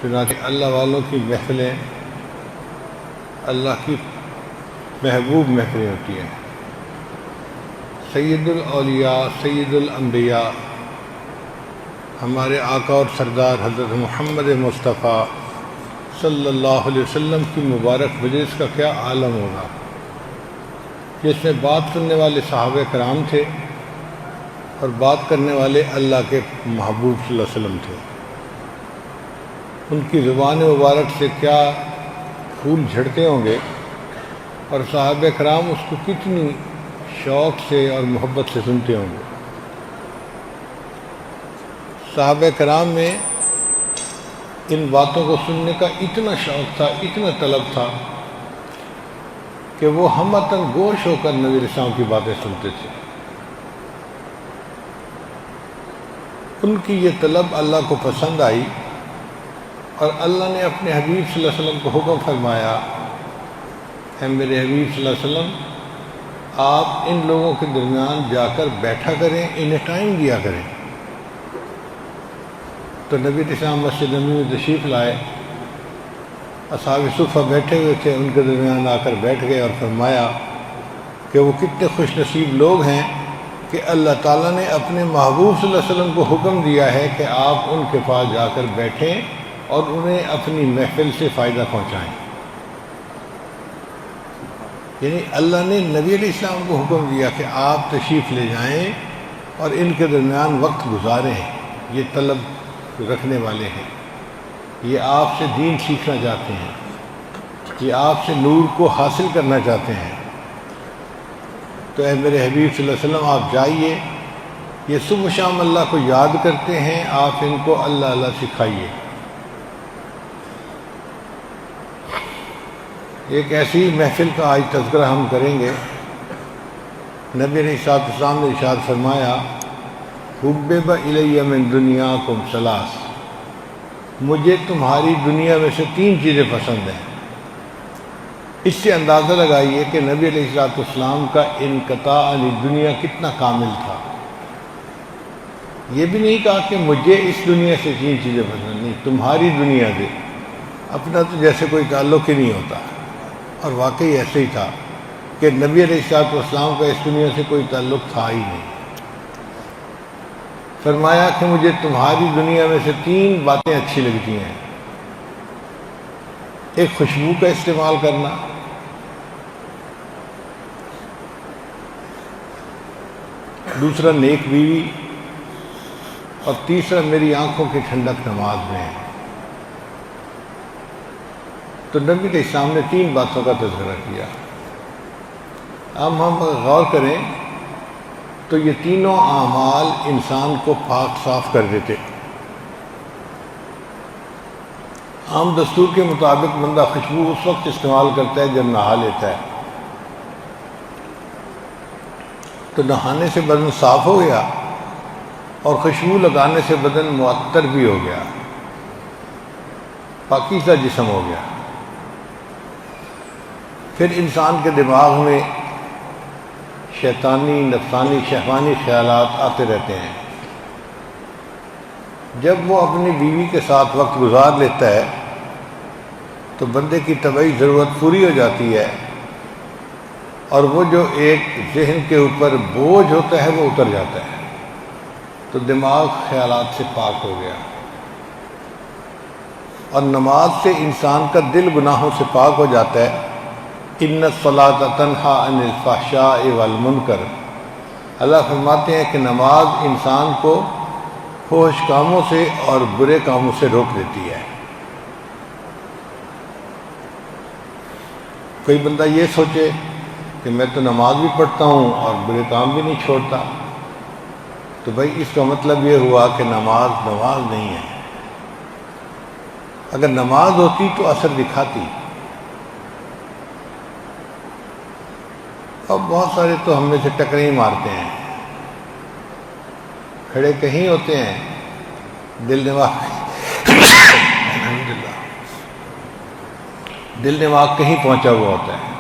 چنانچہ اللہ والوں کی محفلیں اللہ کی محبوب محفلیں ہوتی ہیں۔ سید الاولیاء سید الانبیاء ہمارے آقا اور سردار حضرت محمد مصطفیٰ صلی اللہ علیہ وسلم کی مبارک مجلس کا کیا عالم ہوگا، جس میں بات سننے والے صحابہ کرام تھے اور بات کرنے والے اللہ کے محبوب صلی اللہ علیہ وسلم تھے۔ ان کی زبان مبارک سے کیا پھول جھڑتے ہوں گے، اور صحابہ کرام اس کو کتنی شوق سے اور محبت سے سنتے ہوں گے۔ صحابہ کرام میں ان باتوں کو سننے کا اتنا شوق تھا، اتنا طلب تھا کہ وہ ہمتاً گوش ہو کر نبی علیہ السلام کی باتیں سنتے تھے۔ ان کی یہ طلب اللہ کو پسند آئی، اور اللہ نے اپنے حبیب صلی اللہ علیہ وسلم کو حکم فرمایا، اے میرے حبیب صلی اللہ علیہ وسلم، آپ ان لوگوں کے درمیان جا کر بیٹھا کریں، انہیں ٹائم دیا کریں۔ تو نبی علیہ السلام مسجد نبوی میں تشریف لائے، اصحاب صفہ بیٹھے ہوئے تھے، ان کے درمیان آ کر بیٹھ گئے اور فرمایا کہ وہ کتنے خوش نصیب لوگ ہیں کہ اللہ تعالیٰ نے اپنے محبوب صلی اللہ علیہ وسلم کو حکم دیا ہے کہ آپ ان کے پاس جا کر بیٹھیں اور انہیں اپنی محفل سے فائدہ پہنچائیں۔ یعنی اللہ نے نبی علیہ السلام کو حکم دیا کہ آپ تشریف لے جائیں اور ان کے درمیان وقت گزاریں۔ یہ طلب رکھنے والے ہیں، یہ آپ سے دین سیکھنا چاہتے ہیں، یہ آپ سے نور کو حاصل کرنا چاہتے ہیں۔ تو اے میرے حبیب صلی اللہ علیہ وسلم، آپ جائیے، یہ صبح و شام اللہ کو یاد کرتے ہیں، آپ ان کو اللہ اللہ سکھائیے۔ ایک ایسی محفل کا آج تذکرہ ہم کریں گے۔ نبی علیہ السلام نے ارشاد فرمایا، حبب الی من دنیاکم ثلاث، مجھے تمہاری دنیا میں سے 3 چیزیں پسند ہیں۔ اس سے اندازہ لگائیے کہ نبی علیہ السلام کا انقطاع عن دنیا کتنا کامل تھا۔ یہ بھی نہیں کہا کہ مجھے اس دنیا سے 3 چیزیں پسند، نہیں، تمہاری دنیا سے، اپنا تو جیسے کوئی تعلق ہی نہیں ہوتا۔ اور واقعی ایسے ہی تھا کہ نبی علیہ السلام کا اس دنیا سے کوئی تعلق تھا ہی نہیں۔ فرمایا کہ مجھے تمہاری دنیا میں سے 3 باتیں اچھی لگتی ہیں۔ ایک خوشبو کا استعمال کرنا، دوسرا نیک بیوی، اور تیسرا میری آنکھوں کی ٹھنڈک نماز میں ہے۔ تو نبی کے سامنے 3 باتوں کا تذکرہ کیا۔ اب ہم غور کریں تو یہ تینوں اعمال انسان کو پاک صاف کر دیتے۔ عام دستور کے مطابق بندہ خوشبو اس وقت استعمال کرتا ہے جب نہا لیتا ہے، تو نہانے سے بدن صاف ہو گیا اور خوشبو لگانے سے بدن معطر بھی ہو گیا، پاکیزہ جسم ہو گیا۔ پھر انسان کے دماغ میں شیطانی، نفسانی، شہوانی خیالات آتے رہتے ہیں۔ جب وہ اپنی بیوی کے ساتھ وقت گزار لیتا ہے تو بندے کی طبعی ضرورت پوری ہو جاتی ہے، اور وہ جو ایک ذہن کے اوپر بوجھ ہوتا ہے وہ اتر جاتا ہے، تو دماغ خیالات سے پاک ہو گیا۔ اور نماز سے انسان کا دل گناہوں سے پاک ہو جاتا ہے۔ ان الصلاۃ تنہی عن الفحشاء والمنکر، اللہ فرماتے ہیں کہ نماز انسان کو فحش کاموں سے اور برے کاموں سے روک دیتی ہے۔ کوئی بندہ یہ سوچے کہ میں تو نماز بھی پڑھتا ہوں اور برے کام بھی نہیں چھوڑتا، تو بھائی اس کا مطلب یہ ہوا کہ نماز نہیں ہے۔ اگر نماز ہوتی تو اثر دکھاتی۔ اب بہت سارے تو ہم میں سے ٹکریں ہی مارتے ہیں، کھڑے کہیں ہوتے ہیں، دل دماغ کہیں پہنچا ہوا ہوتا ہے۔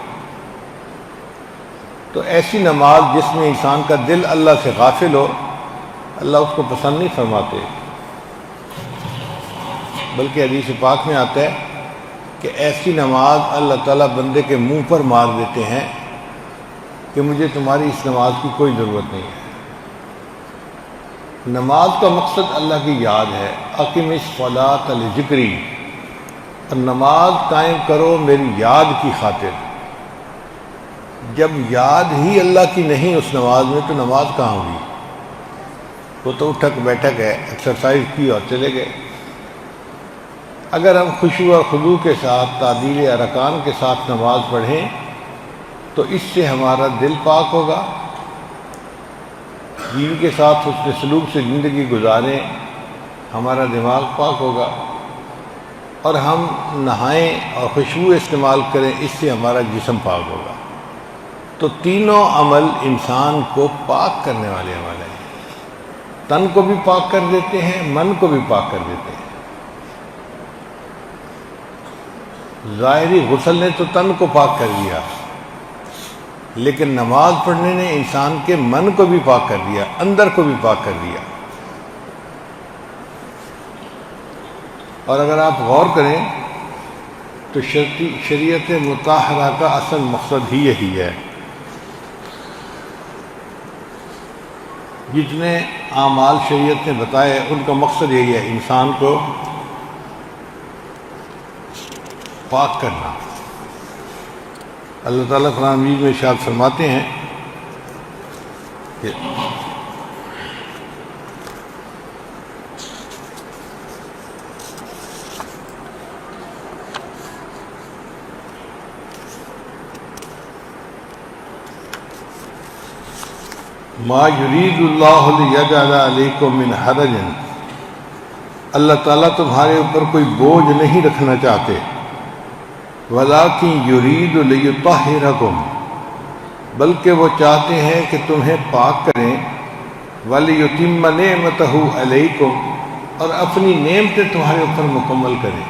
تو ایسی نماز جس میں انسان کا دل اللہ سے غافل ہو، اللہ اس کو پسند نہیں فرماتے۔ بلکہ حدیث پاک میں آتا ہے کہ ایسی نماز اللہ تعالیٰ بندے کے منہ پر مار دیتے ہیں کہ مجھے تمہاری اس نماز کی کوئی ضرورت نہیں ہے۔ نماز کا مقصد اللہ کی یاد ہے، اقم الصلاۃ لذکری، اور نماز قائم کرو میری یاد کی خاطر۔ جب یاد ہی اللہ کی نہیں اس نماز میں تو نماز کہاں ہوگی؟ وہ تو اٹھک بیٹھک ہے، ایکسرسائز کی اور چلے گئے۔ اگر ہم خشوع اور خضوع کے ساتھ تعدیل ارکان کے ساتھ نماز پڑھیں تو اس سے ہمارا دل پاک ہوگا، دین کے ساتھ حسن سلوک سے زندگی گزاریں، ہمارا دماغ پاک ہوگا، اور ہم نہائیں اور خوشبو استعمال کریں، اس سے ہمارا جسم پاک ہوگا۔ تو تینوں عمل انسان کو پاک کرنے والے عمل ہیں، تن کو بھی پاک کر دیتے ہیں، من کو بھی پاک کر دیتے ہیں۔ ظاہری غسل نے تو تن کو پاک کر دیا، لیکن نماز پڑھنے نے انسان کے من کو بھی پاک کر دیا، اندر کو بھی پاک کر دیا۔ اور اگر آپ غور کریں تو شریعت مطہرہ کا اصل مقصد ہی یہی ہے۔ جتنے اعمال شریعت نے بتائے ان کا مقصد یہی ہے، انسان کو پاک کرنا۔ اللہ تعالیٰ قرآن مجید میں ارشاد فرماتے ہیں کہ ما یرید اللہ لیجعل علیکم من حرج، اللہ تعالیٰ تمہارے اوپر کوئی بوجھ نہیں رکھنا چاہتے، ولیکن یرید لیطہرکم، بلکہ وہ چاہتے ہیں کہ تمہیں پاک کریں، ولیتم نعمتہ علیکم، اور اپنی نعمتیں تمہارے اوپر مکمل کریں۔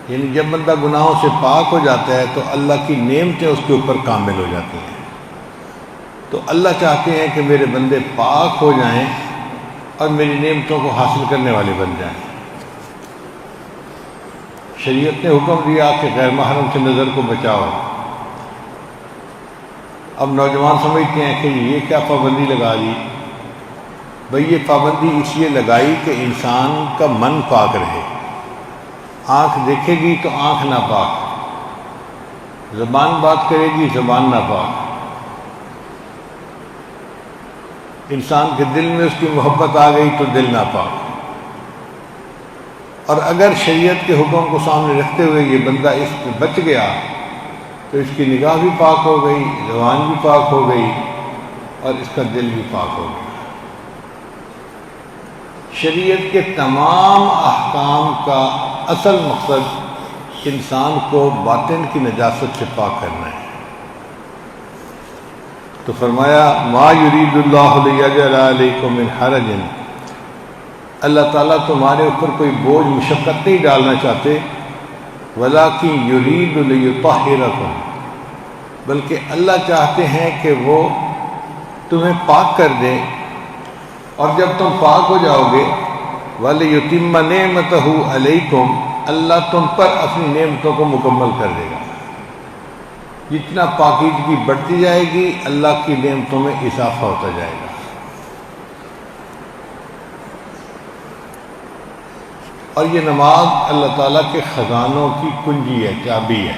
یعنی جب بندہ گناہوں سے پاک ہو جاتا ہے تو اللہ کی نعمتیں اس کے اوپر کامل ہو جاتی ہیں۔ تو اللہ چاہتے ہیں کہ میرے بندے پاک ہو جائیں اور میری نعمتوں کو حاصل کرنے والے بن جائیں۔ شریعت نے حکم دیا کہ غیر محرم سے نظر کو بچاؤ۔ اب نوجوان سمجھتے ہیں کہ یہ کیا پابندی لگا دی؟ بھئی یہ پابندی اس لیے لگائی کہ انسان کا من پاک رہے۔ آنکھ دیکھے گی تو آنکھ ناپاک، زبان بات کرے گی زبان ناپاک، انسان کے دل میں اس کی محبت آ گئی تو دل ناپاک۔ اور اگر شریعت کے حکم کو سامنے رکھتے ہوئے یہ بندہ اس سے بچ گیا تو اس کی نگاہ بھی پاک ہو گئی، زبان بھی پاک ہو گئی، اور اس کا دل بھی پاک ہو گیا۔ شریعت کے تمام احکام کا اصل مقصد انسان کو باطن کی نجاست سے پاک کرنا ہے۔ تو فرمایا ما یرید اللہ لیجعل علیکم من حرج، اللہ تعالیٰ تمہارے اوپر کوئی بوجھ مشقت نہیں ڈالنا چاہتے، ولیکن یرید لیطہرکم، بلکہ اللہ چاہتے ہیں کہ وہ تمہیں پاک کر دیں، اور جب تم پاک ہو جاؤ گے ولیتم نعمتہ علیکم، اللہ تم پر اپنی نعمتوں کو مکمل کر دے گا۔ جتنا پاکیزگی بڑھتی جائے گی اللہ کی نعمتوں میں اضافہ ہوتا جائے گا۔ اور یہ نماز اللہ تعالیٰ کے خزانوں کی کنجی ہے، چابی ہے۔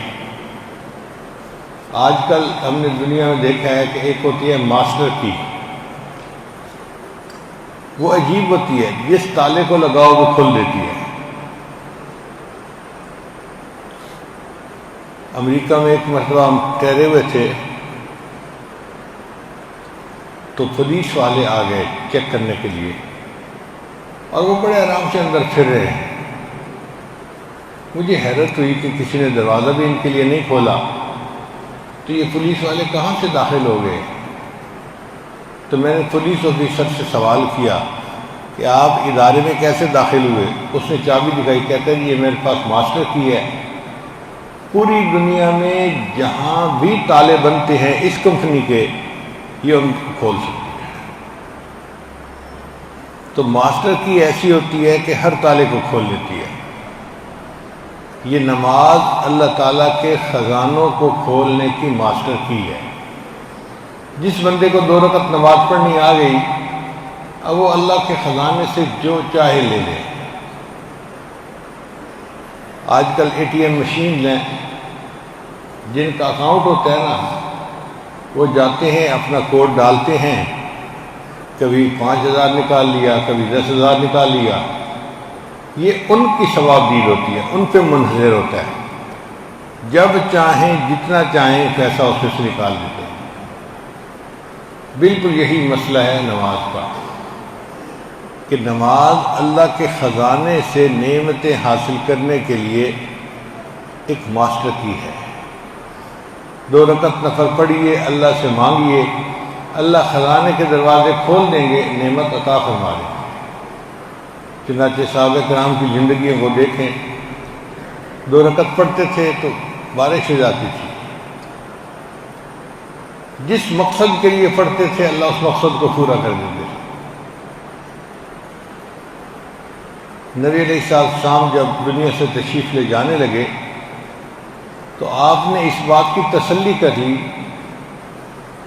آج کل ہم نے دنیا میں دیکھا ہے کہ ایک ہوتی ہے ماسٹر کی، وہ عجیب ہوتی ہے، جس تالے کو لگاؤ وہ کھل دیتی ہے۔ امریکہ میں ایک مرتبہ ہم ٹھہرے ہوئے تھے تو پولیس والے آ گئے چیک کرنے کے لیے، اور وہ بڑے آرام سے اندر پھر رہے ہیں۔ مجھے حیرت ہوئی کہ کسی نے دروازہ بھی ان کے لیے نہیں کھولا، تو یہ پولیس والے کہاں سے داخل ہو گئے؟ تو میں نے پولیس آفیسر سے سوال کیا کہ آپ ادارے میں کیسے داخل ہوئے؟ اس نے چابی دکھائی، کہتا ہے یہ میرے پاس ماسٹر کی ہے، پوری دنیا میں جہاں بھی تالے بنتے ہیں اس کمپنی کے، یہ ان کو کھول سکتے ہیں۔ تو ماسٹر کی ایسی ہوتی ہے کہ ہر تالے کو کھول لیتی ہے۔ یہ نماز اللہ تعالیٰ کے خزانوں کو کھولنے کی ماسٹر کی ہے۔ جس بندے کو 2 رکعت نماز پڑھنی آ گئی، اب وہ اللہ کے خزانے سے جو چاہے لے لے۔ آج کل ATM مشین ہیں، جن کا اکاؤنٹ ہوتا ہے نا، وہ جاتے ہیں اپنا کوڈ ڈالتے ہیں، کبھی 5,000 نکال لیا، کبھی 10,000 نکال لیا۔ یہ ان کی ثواب دید ہوتی ہے، ان پہ منحصر ہوتا ہے، جب چاہیں جتنا چاہیں پیسہ اس سے نکال دیتے ہیں۔ بالکل یہی مسئلہ ہے نماز کا، کہ نماز اللہ کے خزانے سے نعمتیں حاصل کرنے کے لیے ایک ماسٹر کی ہے۔ 2 رکعت نفل پڑھیے، اللہ سے مانگیے، اللہ خزانے کے دروازے کھول دیں گے، نعمت عطا فرما دیں گے۔ چنانچہ صحابہ کرام کی زندگیوں کو دیکھیں، 2 رکعت پڑھتے تھے تو بارش ہو جاتی تھی۔ جس مقصد کے لیے پڑھتے تھے، اللہ اس مقصد کو پورا کر دیتے تھے۔ نبی علیہ السلام جب دنیا سے تشریف لے جانے لگے تو آپ نے اس بات کی تسلی کر لی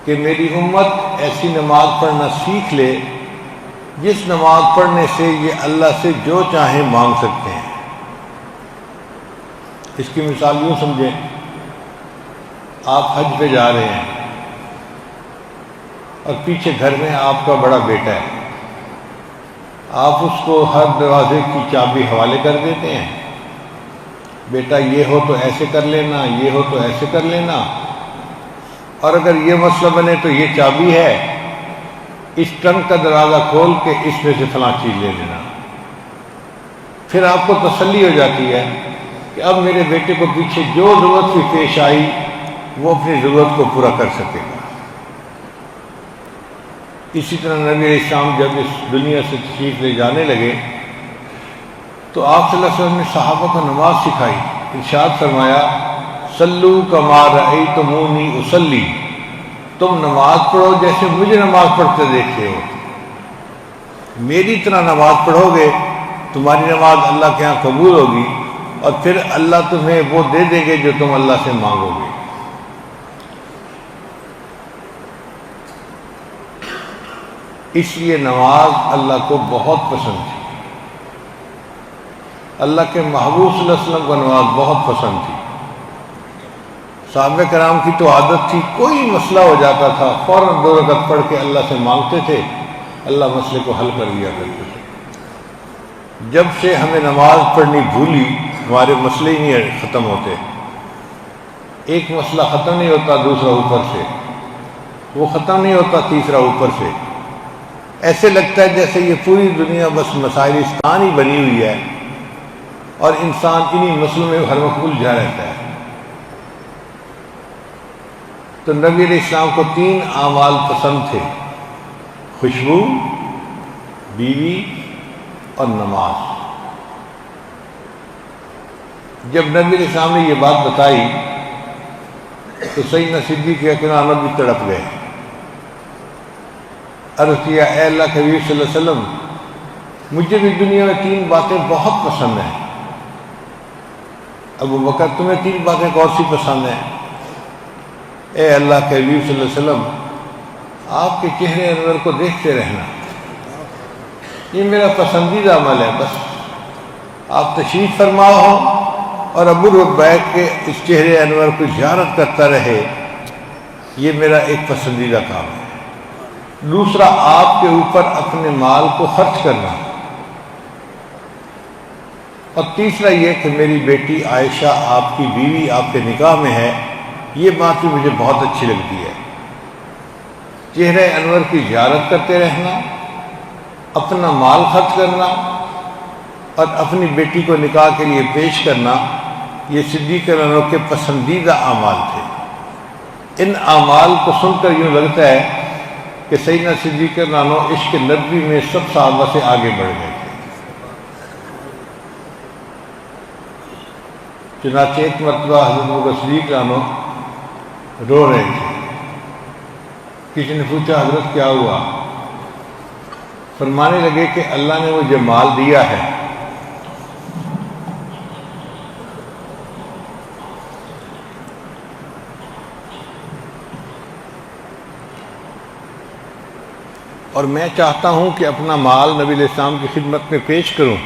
کہ میری امت ایسی نماز پڑھنا سیکھ لے جس نماز پڑھنے سے یہ اللہ سے جو چاہیں مانگ سکتے ہیں۔ اس کی مثال یوں سمجھیں، آپ حج پہ جا رہے ہیں اور پیچھے گھر میں آپ کا بڑا بیٹا ہے، آپ اس کو ہر دروازے کی چابی حوالے کر دیتے ہیں، بیٹا یہ ہو تو ایسے کر لینا، یہ ہو تو ایسے کر لینا، اور اگر یہ مسئلہ بنے تو یہ چابی ہے، اس ٹرنک کا دروازہ کھول کے اس میں سے فلاں چیز لے لینا۔ پھر آپ کو تسلی ہو جاتی ہے کہ اب میرے بیٹے کو پیچھے جو ضرورت بھی پیش آئی وہ اپنی ضرورت کو پورا کر سکے گا۔ اسی طرح نبی علیہ السلام جب اس دنیا سے تشریف لے جانے لگے تو آپ صلی اللہ علیہ وسلم نے صحابہ کو نماز سکھائی۔ ارشاد فرمایا، صلو کما رأیتمونی اصلی، تم نماز پڑھو جیسے مجھے نماز پڑھتے دیکھتے ہو۔ میری طرح نماز پڑھو گے، تمہاری نماز اللہ کے ہاں قبول ہوگی، اور پھر اللہ تمہیں وہ دے دیں گے جو تم اللہ سے مانگو گے۔ اس لیے نماز اللہ کو بہت پسند تھی، اللہ کے محبوب صلی اللہ علیہ وسلم کو نماز بہت پسند تھی۔ صحابہ کرام کی تو عادت تھی، کوئی مسئلہ ہو جاتا تھا فوراً 2 رکعت پڑھ کے اللہ سے مانگتے تھے، اللہ مسئلے کو حل کر دیا کرتے تھے۔ جب سے ہمیں نماز پڑھنی بھولی، ہمارے مسئلے ہی نہیں ختم ہوتے۔ ایک مسئلہ ختم نہیں ہوتا، دوسرا اوپر سے، وہ ختم نہیں ہوتا، تیسرا اوپر سے۔ ایسے لگتا ہے جیسے یہ پوری دنیا بس مسائلستان ہی بنی ہوئی ہے اور انسان انہی مسئلوں میں ہر وقت الجھا رہتا ہے۔ تو نبی علیہ السلام کو 3 اعمال پسند تھے، خوشبو، بیوی اور نماز۔ جب نبی علیہ السلام نے یہ بات بتائی تو سیدنا صدیق اکبر بھی تڑپ گئے۔ عرض کیا، اے اللہ کے حبیب صلی اللہ علیہ وسلم، مجھے بھی دنیا میں 3 باتیں بہت پسند ہیں۔ ابو بکر، تمہیں 3 باتیں کون سی پسند ہیں؟ اے اللہ کے حبیب صلی اللہ علیہ وسلم، آپ کے چہرے انور کو دیکھتے رہنا، یہ میرا پسندیدہ عمل ہے۔ بس آپ تشریف فرما ہو اور ابو رب بیٹھ کے اس چہرے انور کو زیارت کرتا رہے، یہ میرا ایک پسندیدہ کام ہے۔ دوسرا، آپ کے اوپر اپنے مال کو خرچ کرنا، اور تیسرا یہ کہ میری بیٹی عائشہ آپ کی بیوی آپ کے نکاح میں ہے، یہ بات بھی مجھے بہت اچھی لگتی ہے۔ چہرے انور کی زیارت کرتے رہنا، اپنا مال خرچ کرنا اور اپنی بیٹی کو نکاح کے لیے پیش کرنا، یہ صدیق انور کے پسندیدہ اعمال تھے۔ ان اعمال کو سن کر یوں لگتا ہے کہ سیدنا صدیق انور عشق نبوی میں سب صحابہ سے آگے بڑھ گئے تھے۔ چنانچہ ایک مرتبہ حضرت صدیق انور رو رہے تھے، کسی نے پوچھا حضرت کیا ہوا؟ فرمانے لگے کہ اللہ نے مجھے مال دیا ہے اور میں چاہتا ہوں کہ اپنا مال نبی علیہ السلام کی خدمت میں پیش کروں،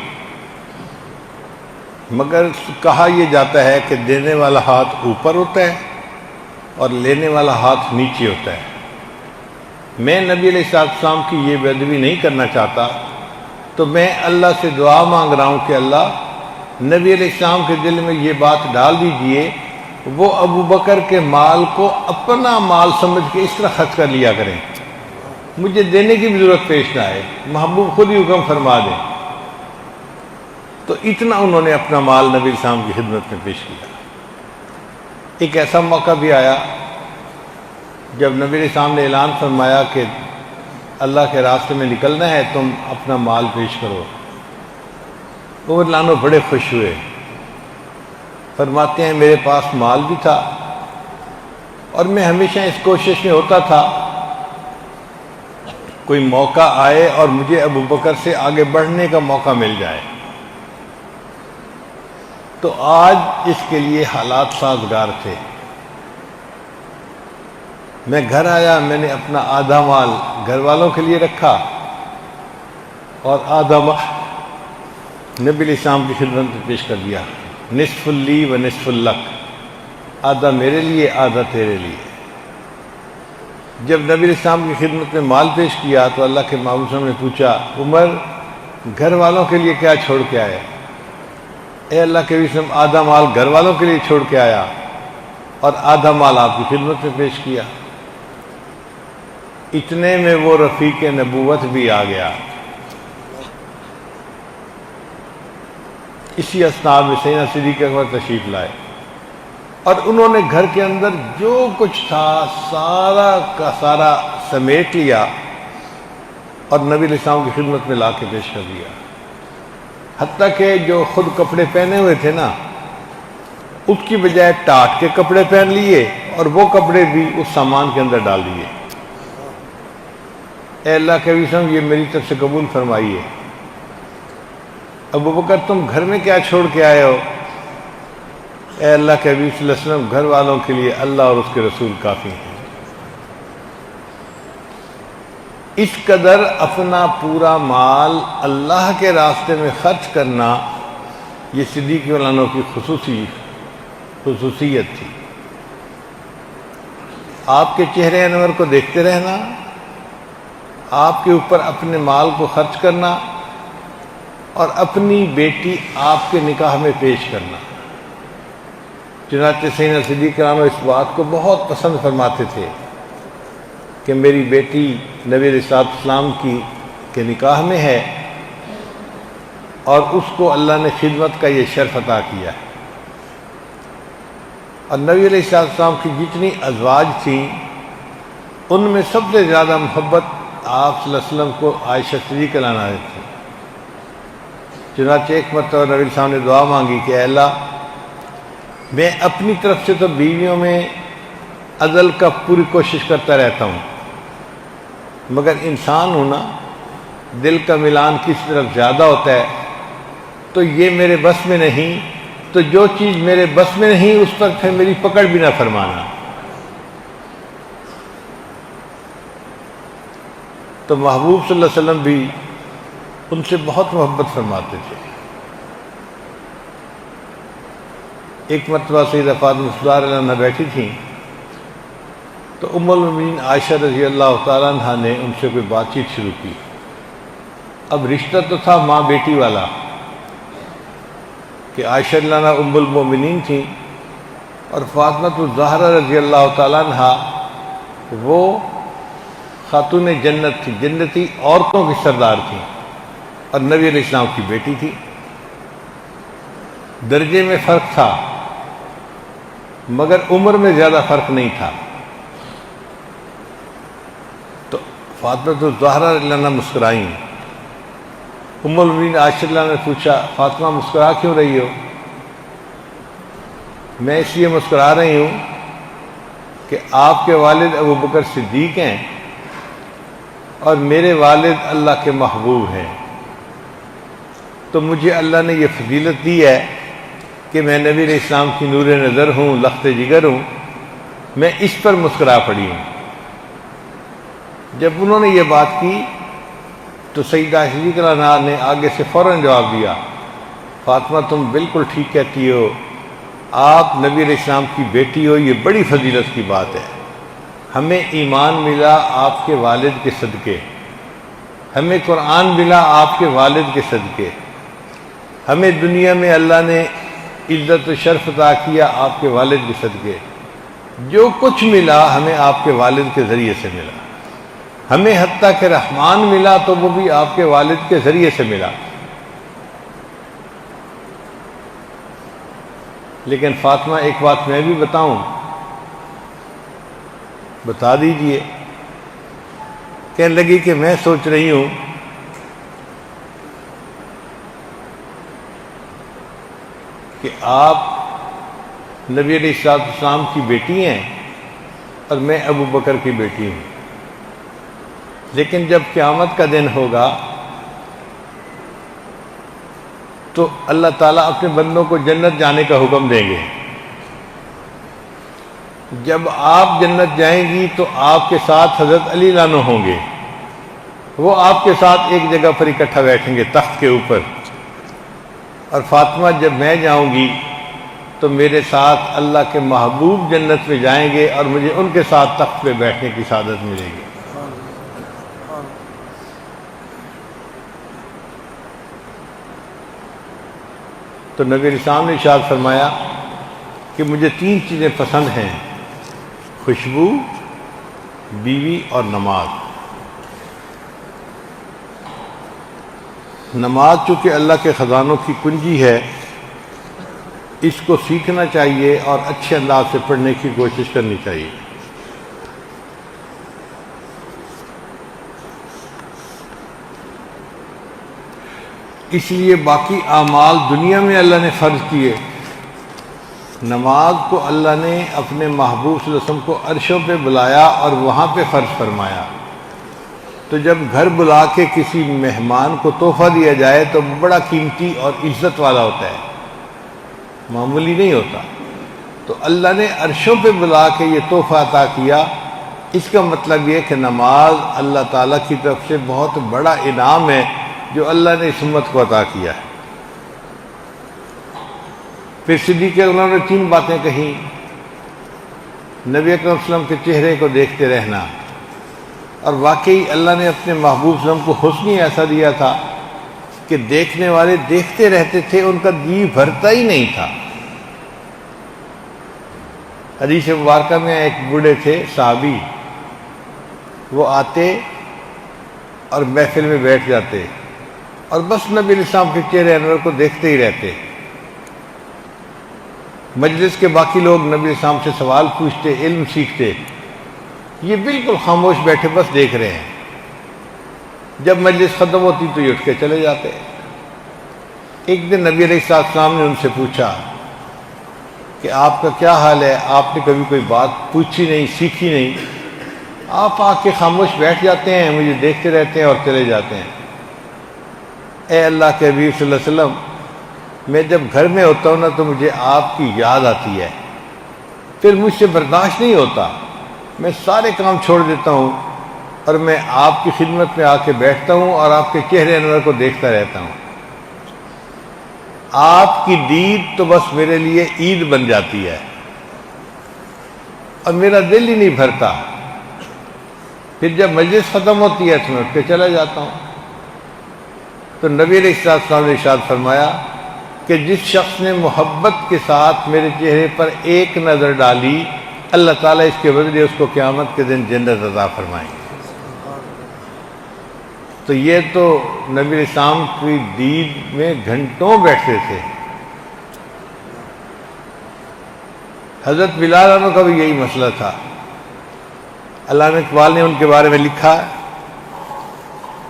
مگر کہا یہ جاتا ہے کہ دینے والا ہاتھ اوپر ہوتا ہے اور لینے والا ہاتھ نیچے ہوتا ہے۔ میں نبی علیہ السلام کی یہ بے ادبی نہیں کرنا چاہتا، تو میں اللہ سے دعا مانگ رہا ہوں کہ اللہ نبی علیہ السلام کے دل میں یہ بات ڈال دیجئے، وہ ابو بکر کے مال کو اپنا مال سمجھ کے اس طرح خرچ کر لیا کریں، مجھے دینے کی بھی ضرورت پیش نہ آئے، محبوب خود ہی حکم فرما دیں۔ تو اتنا انہوں نے اپنا مال نبی علیہ السلام کی خدمت میں پیش کیا۔ ایک ایسا موقع بھی آیا جب نبی علیہ السلام نے اعلان فرمایا کہ اللہ کے راستے میں نکلنا ہے، تم اپنا مال پیش کرو۔ عمر لانو بڑے خوش ہوئے، فرماتے ہیں میرے پاس مال بھی تھا اور میں ہمیشہ اس کوشش میں ہوتا تھا کوئی موقع آئے اور مجھے ابو بکر سے آگے بڑھنے کا موقع مل جائے۔ تو آج اس کے لیے حالات سازگار تھے۔ میں گھر آیا، میں نے اپنا آدھا مال گھر والوں کے لیے رکھا اور آدھا مال نبی علیہ السلام کی خدمت میں پیش کر دیا، نصف لی و نصف لک، آدھا میرے لیے آدھا تیرے لیے۔ جب نبی علیہ السلام کی خدمت میں مال پیش کیا تو اللہ کے محبوب صلی اللہ علیہ وسلم نے پوچھا عمر گھر والوں کے لیے کیا چھوڑ کے آئے؟ اے اللہ کے نبی صلی اللہ علیہ وسلم آدھا مال گھر والوں کے لیے چھوڑ کے آیا اور آدھا مال آپ کی خدمت میں پیش کیا۔ اتنے میں وہ رفیق نبوت بھی آ گیا۔ اسی اسنا میں سیدنا صدیق اکبر تشریف لائے اور انہوں نے گھر کے اندر جو کچھ تھا سارا کا سارا سمیٹ لیا اور نبی علیہ السلام کی خدمت میں لا کے پیش کر دیا۔ حتیٰ کہ جو خود کپڑے پہنے ہوئے تھے نا، اس کی بجائے ٹاٹ کے کپڑے پہن لیے اور وہ کپڑے بھی اس سامان کے اندر ڈال دیے۔ اے اللہ کے نبی صلی اللہ علیہ وسلم یہ میری طرف سے قبول فرمائیے۔ ابو بکر تم گھر میں کیا چھوڑ کے آئے ہو؟ اے اللہ کے نبی صلی اللہ علیہ وسلم گھر والوں کے لیے اللہ اور اس کے رسول کافی ہیں۔ اس قدر اپنا پورا مال اللہ کے راستے میں خرچ کرنا یہ صدیق عنہ کی خصوصیت تھی۔ آپ کے چہرے انور کو دیکھتے رہنا، آپ کے اوپر اپنے مال کو خرچ کرنا اور اپنی بیٹی آپ کے نکاح میں پیش کرنا۔ چنانچہ سیدنا صدیق عنہ اس بات کو بہت پسند فرماتے تھے کہ میری بیٹی نبی علیہ السلام کے نکاح میں ہے اور اس کو اللہ نے خدمت کا یہ شرف عطا کیا ہے۔ اور نبی علیہ السلام کی جتنی ازواج تھیں ان میں سب سے زیادہ محبت آپ صلی اللہ علیہ وسلم کو عائشہ صدیقہ عنہا تھی۔ چنانچہ ایک مرتبہ نبی علیہ السلام نے دعا مانگی کہ اے اللہ میں اپنی طرف سے تو بیویوں میں عدل کا پوری کوشش کرتا رہتا ہوں، مگر انسان ہونا دل کا ملان کس طرف زیادہ ہوتا ہے تو یہ میرے بس میں نہیں، تو جو چیز میرے بس میں نہیں اس پر پھر میری پکڑ بھی نہ فرمانا۔ تو محبوب صلی اللہ علیہ وسلم بھی ان سے بہت محبت فرماتے تھے۔ ایک مرتبہ سیدہ فاطمہ رضی اللہ عنہ بیٹھی تھیں تو ام المؤمنین عائشہ رضی اللہ تعالیٰ عنہ نے ان سے کوئی بات چیت شروع کی۔ اب رشتہ تو تھا ماں بیٹی والا کہ عائشہ رضی اللہ عنہ ام المؤمنین تھیں اور فاطمہ الزہرا رضی اللہ تعالیٰ عنہ وہ خاتون جنت تھی، جنتی عورتوں کی سردار تھی اور نبی علیہ السلام کی بیٹی تھی۔ درجے میں فرق تھا مگر عمر میں زیادہ فرق نہیں تھا۔ تو فاطمہ الزہرا رضی اللہ عنہ مسکرائیں۔ ام المؤمنین عائشہ رضی اللہ عنہ نے پوچھا فاطمہ مسکرا کیوں رہی ہو؟ میں اس لیے مسکرا رہی ہوں کہ آپ کے والد ابو بکر صدیق ہیں اور میرے والد اللہ کے محبوب ہیں، تو مجھے اللہ نے یہ فضیلت دی ہے کہ میں نبی علیہ السلام کی نور نظر ہوں، لخت جگر ہوں، میں اس پر مسکرا پڑی ہوں۔ جب انہوں نے یہ بات کی تو سیدہ صدیقہ عنہا نے آگے سے فوراً جواب دیا، فاطمہ تم بالکل ٹھیک کہتی ہو، آپ نبی علیہ السلام کی بیٹی ہو، یہ بڑی فضیلت کی بات ہے۔ ہمیں ایمان ملا آپ کے والد کے صدقے، ہمیں قرآن ملا آپ کے والد کے صدقے، ہمیں دنیا میں اللہ نے عزت و شرف عطا کیا آپ کے والد کے صدقے، جو کچھ ملا ہمیں آپ کے والد کے ذریعے سے ملا، ہمیں حتیٰ کہ رحمان ملا تو وہ بھی آپ کے والد کے ذریعے سے ملا۔ لیکن فاطمہ ایک بات میں بھی بتاؤں، بتا دیجئے۔ کہنے لگی کہ میں سوچ رہی ہوں کہ آپ نبی علیہ السلام کی بیٹی ہیں اور میں ابو بکر کی بیٹی ہوں، لیکن جب قیامت کا دن ہوگا تو اللہ تعالیٰ اپنے بندوں کو جنت جانے کا حکم دیں گے۔ جب آپ جنت جائیں گی تو آپ کے ساتھ حضرت علی لانو ہوں گے، وہ آپ کے ساتھ ایک جگہ پر اکٹھا بیٹھیں گے تخت کے اوپر، اور فاطمہ جب میں جاؤں گی تو میرے ساتھ اللہ کے محبوب جنت میں جائیں گے اور مجھے ان کے ساتھ تخت پہ بیٹھنے کی سعادت ملے گی۔ تو نبی علیہ السلام نے ارشاد فرمایا کہ مجھے 3 چیزیں پسند ہیں، خوشبو، بیوی اور نماز۔ نماز چونکہ اللہ کے خزانوں کی کنجی ہے، اس کو سیکھنا چاہیے اور اچھے انداز سے پڑھنے کی کوشش کرنی چاہیے۔ اس لیے باقی اعمال دنیا میں اللہ نے فرض کیے، نماز کو اللہ نے اپنے محبوب صلی اللہ علیہ وسلم کو عرشوں پہ بلایا اور وہاں پہ فرض فرمایا۔ تو جب گھر بلا کے کسی مہمان کو تحفہ دیا جائے تو بڑا قیمتی اور عزت والا ہوتا ہے، معمولی نہیں ہوتا۔ تو اللہ نے عرشوں پہ بلا کے یہ تحفہ عطا کیا، اس کا مطلب یہ کہ نماز اللہ تعالیٰ کی طرف سے بہت بڑا انعام ہے جو اللہ نے اس امت کو عطا کیا ہے۔ پھر صدیق اکرم نے 3 باتیں کہیں، نبی اکرم صلی اللہ علیہ وسلم کے چہرے کو دیکھتے رہنا، اور واقعی اللہ نے اپنے محبوب صلی اللہ علیہ وسلم کو حسن ہی ایسا دیا تھا کہ دیکھنے والے دیکھتے رہتے تھے، ان کا جی بھرتا ہی نہیں تھا۔ حدیث مبارکہ میں ایک بوڑھے تھے صحابی، وہ آتے اور محفل میں بیٹھ جاتے اور بس نبی علیہ السلام کے چہرے انور کو دیکھتے ہی رہتے۔ مجلس کے باقی لوگ نبی علیہ السلام سے سوال پوچھتے، علم سیکھتے، یہ بالکل خاموش بیٹھے بس دیکھ رہے ہیں۔ جب مجلس ختم ہوتی تو یہ اٹھ کے چلے جاتے۔ ایک دن نبی علیہ السلام نے ان سے پوچھا کہ آپ کا کیا حال ہے؟ آپ نے کبھی کوئی بات پوچھی نہیں، سیکھی نہیں، آپ آ کے خاموش بیٹھ جاتے ہیں، مجھے دیکھتے رہتے ہیں اور چلے جاتے ہیں۔ اے اللہ کے حبیب صلی اللہ علیہ وسلم، میں جب گھر میں ہوتا ہوں نا تو مجھے آپ کی یاد آتی ہے، پھر مجھ سے برداشت نہیں ہوتا، میں سارے کام چھوڑ دیتا ہوں اور میں آپ کی خدمت میں آ کے بیٹھتا ہوں اور آپ کے چہرے انور کو دیکھتا رہتا ہوں۔ آپ کی دید تو بس میرے لیے عید بن جاتی ہے اور میرا دل ہی نہیں بھرتا۔ پھر جب مجلس ختم ہوتی ہے تو میں اٹھ کے چلا جاتا ہوں۔ تو نبی علیہ السلام نے ارشاد فرمایا کہ جس شخص نے محبت کے ساتھ میرے چہرے پر ایک نظر ڈالی، اللہ تعالیٰ اس کے بدلے اس کو قیامت کے دن جنت عطا فرمائیں گے۔ تو یہ تو نبی علیہ السلام کی دید میں گھنٹوں بیٹھتے تھے۔ حضرت بلال عنہ کا بھی یہی مسئلہ تھا۔ علامہ اقبال نے ان کے بارے میں لکھا،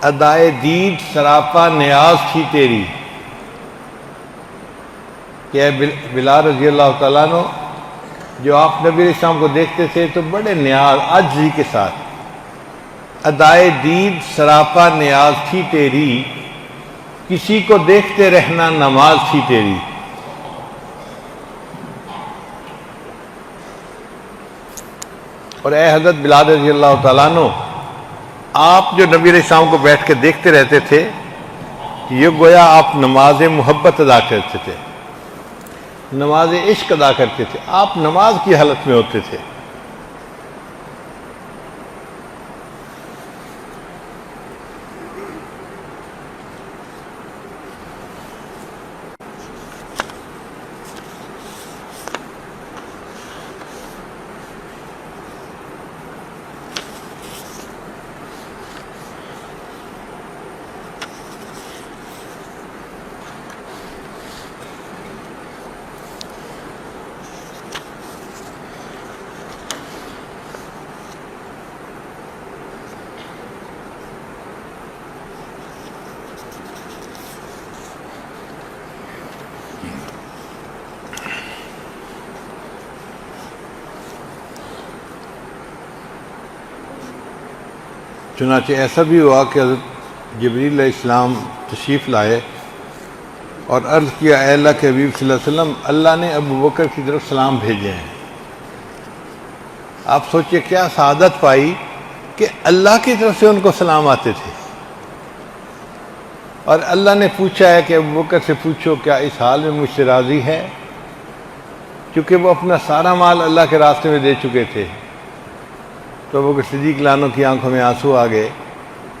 ادائے دید سراپا نیاز تھی تیری، کہ اے بلال رضی اللہ تعالیٰ عنہ، جو آپ نبی علیہ السلام کو دیکھتے تھے تو بڑے نیاز عاجزی کے ساتھ، ادائے دید سراپا نیاز تھی تیری، کسی کو دیکھتے رہنا نماز تھی تیری۔ اور اے حضرت بلال رضی اللہ تعالیٰ عنہ، آپ جو نبی علیہ السلام کو بیٹھ کے دیکھتے رہتے تھے، یہ گویا آپ نماز محبت ادا کرتے تھے، نماز عشق ادا کرتے تھے، آپ نماز کی حالت میں ہوتے تھے۔ چنانچہ ایسا بھی ہوا کہ حضرت جبریل علیہ السلام تشریف لائے اور عرض کیا، اے اللہ کے حبیب صلی اللہ علیہ وسلم، اللہ نے ابو بکر کی طرف سلام بھیجے ہیں۔ آپ سوچئے کیا سعادت پائی کہ اللہ کی طرف سے ان کو سلام آتے تھے، اور اللہ نے پوچھا ہے کہ ابو بکر سے پوچھو کیا اس حال میں مجھ سے راضی ہے، کیونکہ وہ اپنا سارا مال اللہ کے راستے میں دے چکے تھے۔ تو ابو بکر صدیق لانو کی آنکھوں میں آنسو آ گئے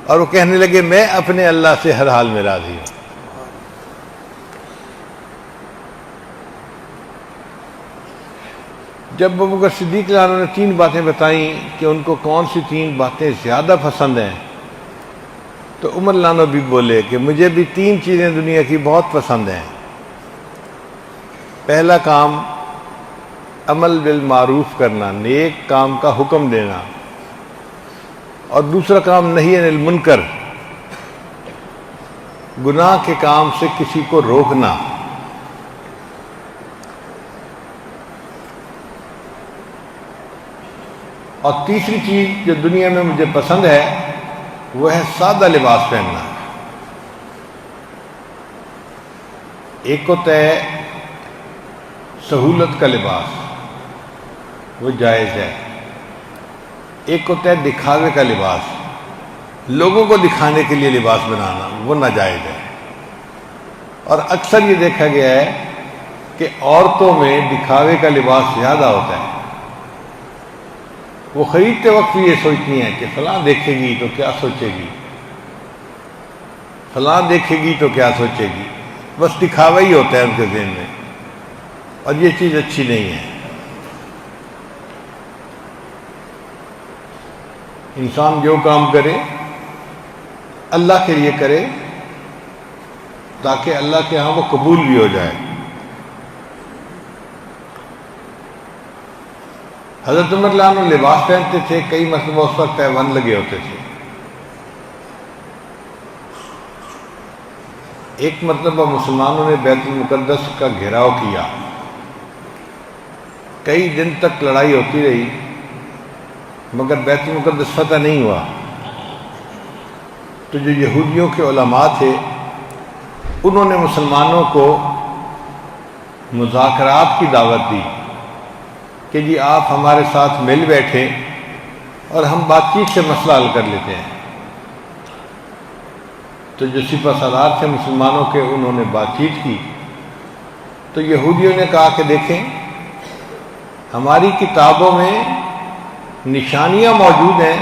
اور وہ کہنے لگے، میں اپنے اللہ سے ہر حال میں راضی ہوں۔ جب ابو بکر صدیق لانو نے 3 باتیں بتائیں کہ ان کو کون سی 3 باتیں زیادہ پسند ہیں، تو عمر لانو بھی بولے کہ مجھے بھی 3 چیزیں دنیا کی بہت پسند ہیں۔ پہلا کام عمل بالمعروف کرنا، نیک کام کا حکم دینا، اور دوسرا کام نہی عن المنکر، گناہ کے کام سے کسی کو روکنا۔ اور تیسری چیز جو دنیا میں مجھے پسند ہے وہ ہے سادہ لباس پہننا۔ ایک ہوتا ہے سہولت کا لباس، وہ جائز ہے۔ ایک ہوتا ہے دکھاوے کا لباس، لوگوں کو دکھانے کے لیے لباس بنانا، وہ ناجائز ہے۔ اور اکثر یہ دیکھا گیا ہے کہ عورتوں میں دکھاوے کا لباس زیادہ ہوتا ہے۔ وہ خریدتے وقت بھی یہ سوچتی ہیں کہ فلاں دیکھے گی تو کیا سوچے گی، فلاں دیکھے گی تو کیا سوچے گی، بس دکھاوا ہی ہوتا ہے ان کے ذہن میں، اور یہ چیز اچھی نہیں ہے۔ انسان جو کام کرے اللہ کے لیے کرے تاکہ اللہ کے ہاں وہ قبول بھی ہو جائے۔ حضرت عمر لانو لباس پہنتے تھے، کئی مرتبہ اس پر پیوند لگے ہوتے تھے۔ ایک مرتبہ مسلمانوں نے بیت المقدس کا گھیراؤ کیا، کئی دن تک لڑائی ہوتی رہی مگر بیت المقدس فتح نہیں ہوا۔ تو جو یہودیوں کے علماء تھے انہوں نے مسلمانوں کو مذاکرات کی دعوت دی کہ جی آپ ہمارے ساتھ مل بیٹھیں اور ہم بات چیت سے مسئلہ حل کر لیتے ہیں۔ تو جو سپہ سالار تھے مسلمانوں کے، انہوں نے بات چیت کی تو یہودیوں نے کہا کہ دیکھیں ہماری کتابوں میں نشانیاں موجود ہیں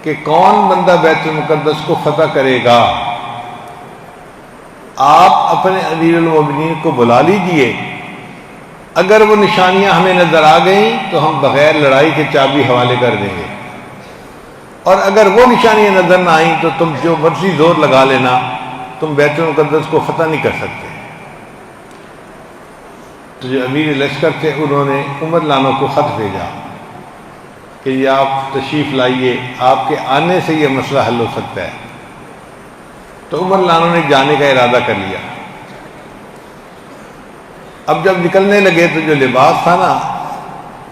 کہ کون بندہ بیت المقدس کو فتح کرے گا، آپ اپنے امیر المومنین کو بلا لیجئے، اگر وہ نشانیاں ہمیں نظر آ گئیں تو ہم بغیر لڑائی کے چابی حوالے کر دیں گے، اور اگر وہ نشانیاں نظر نہ آئیں تو تم جو مرضی زور لگا لینا، تم بیت المقدس کو فتح نہیں کر سکتے۔ تو جو امیر لشکر تھے انہوں نے عمر لانو کو خط بھیجا کہ یہ آپ تشریف لائیے، آپ کے آنے سے یہ مسئلہ حل ہو سکتا ہے۔ تو عمر لانو نے جانے کا ارادہ کر لیا۔ اب جب نکلنے لگے تو جو لباس تھا نا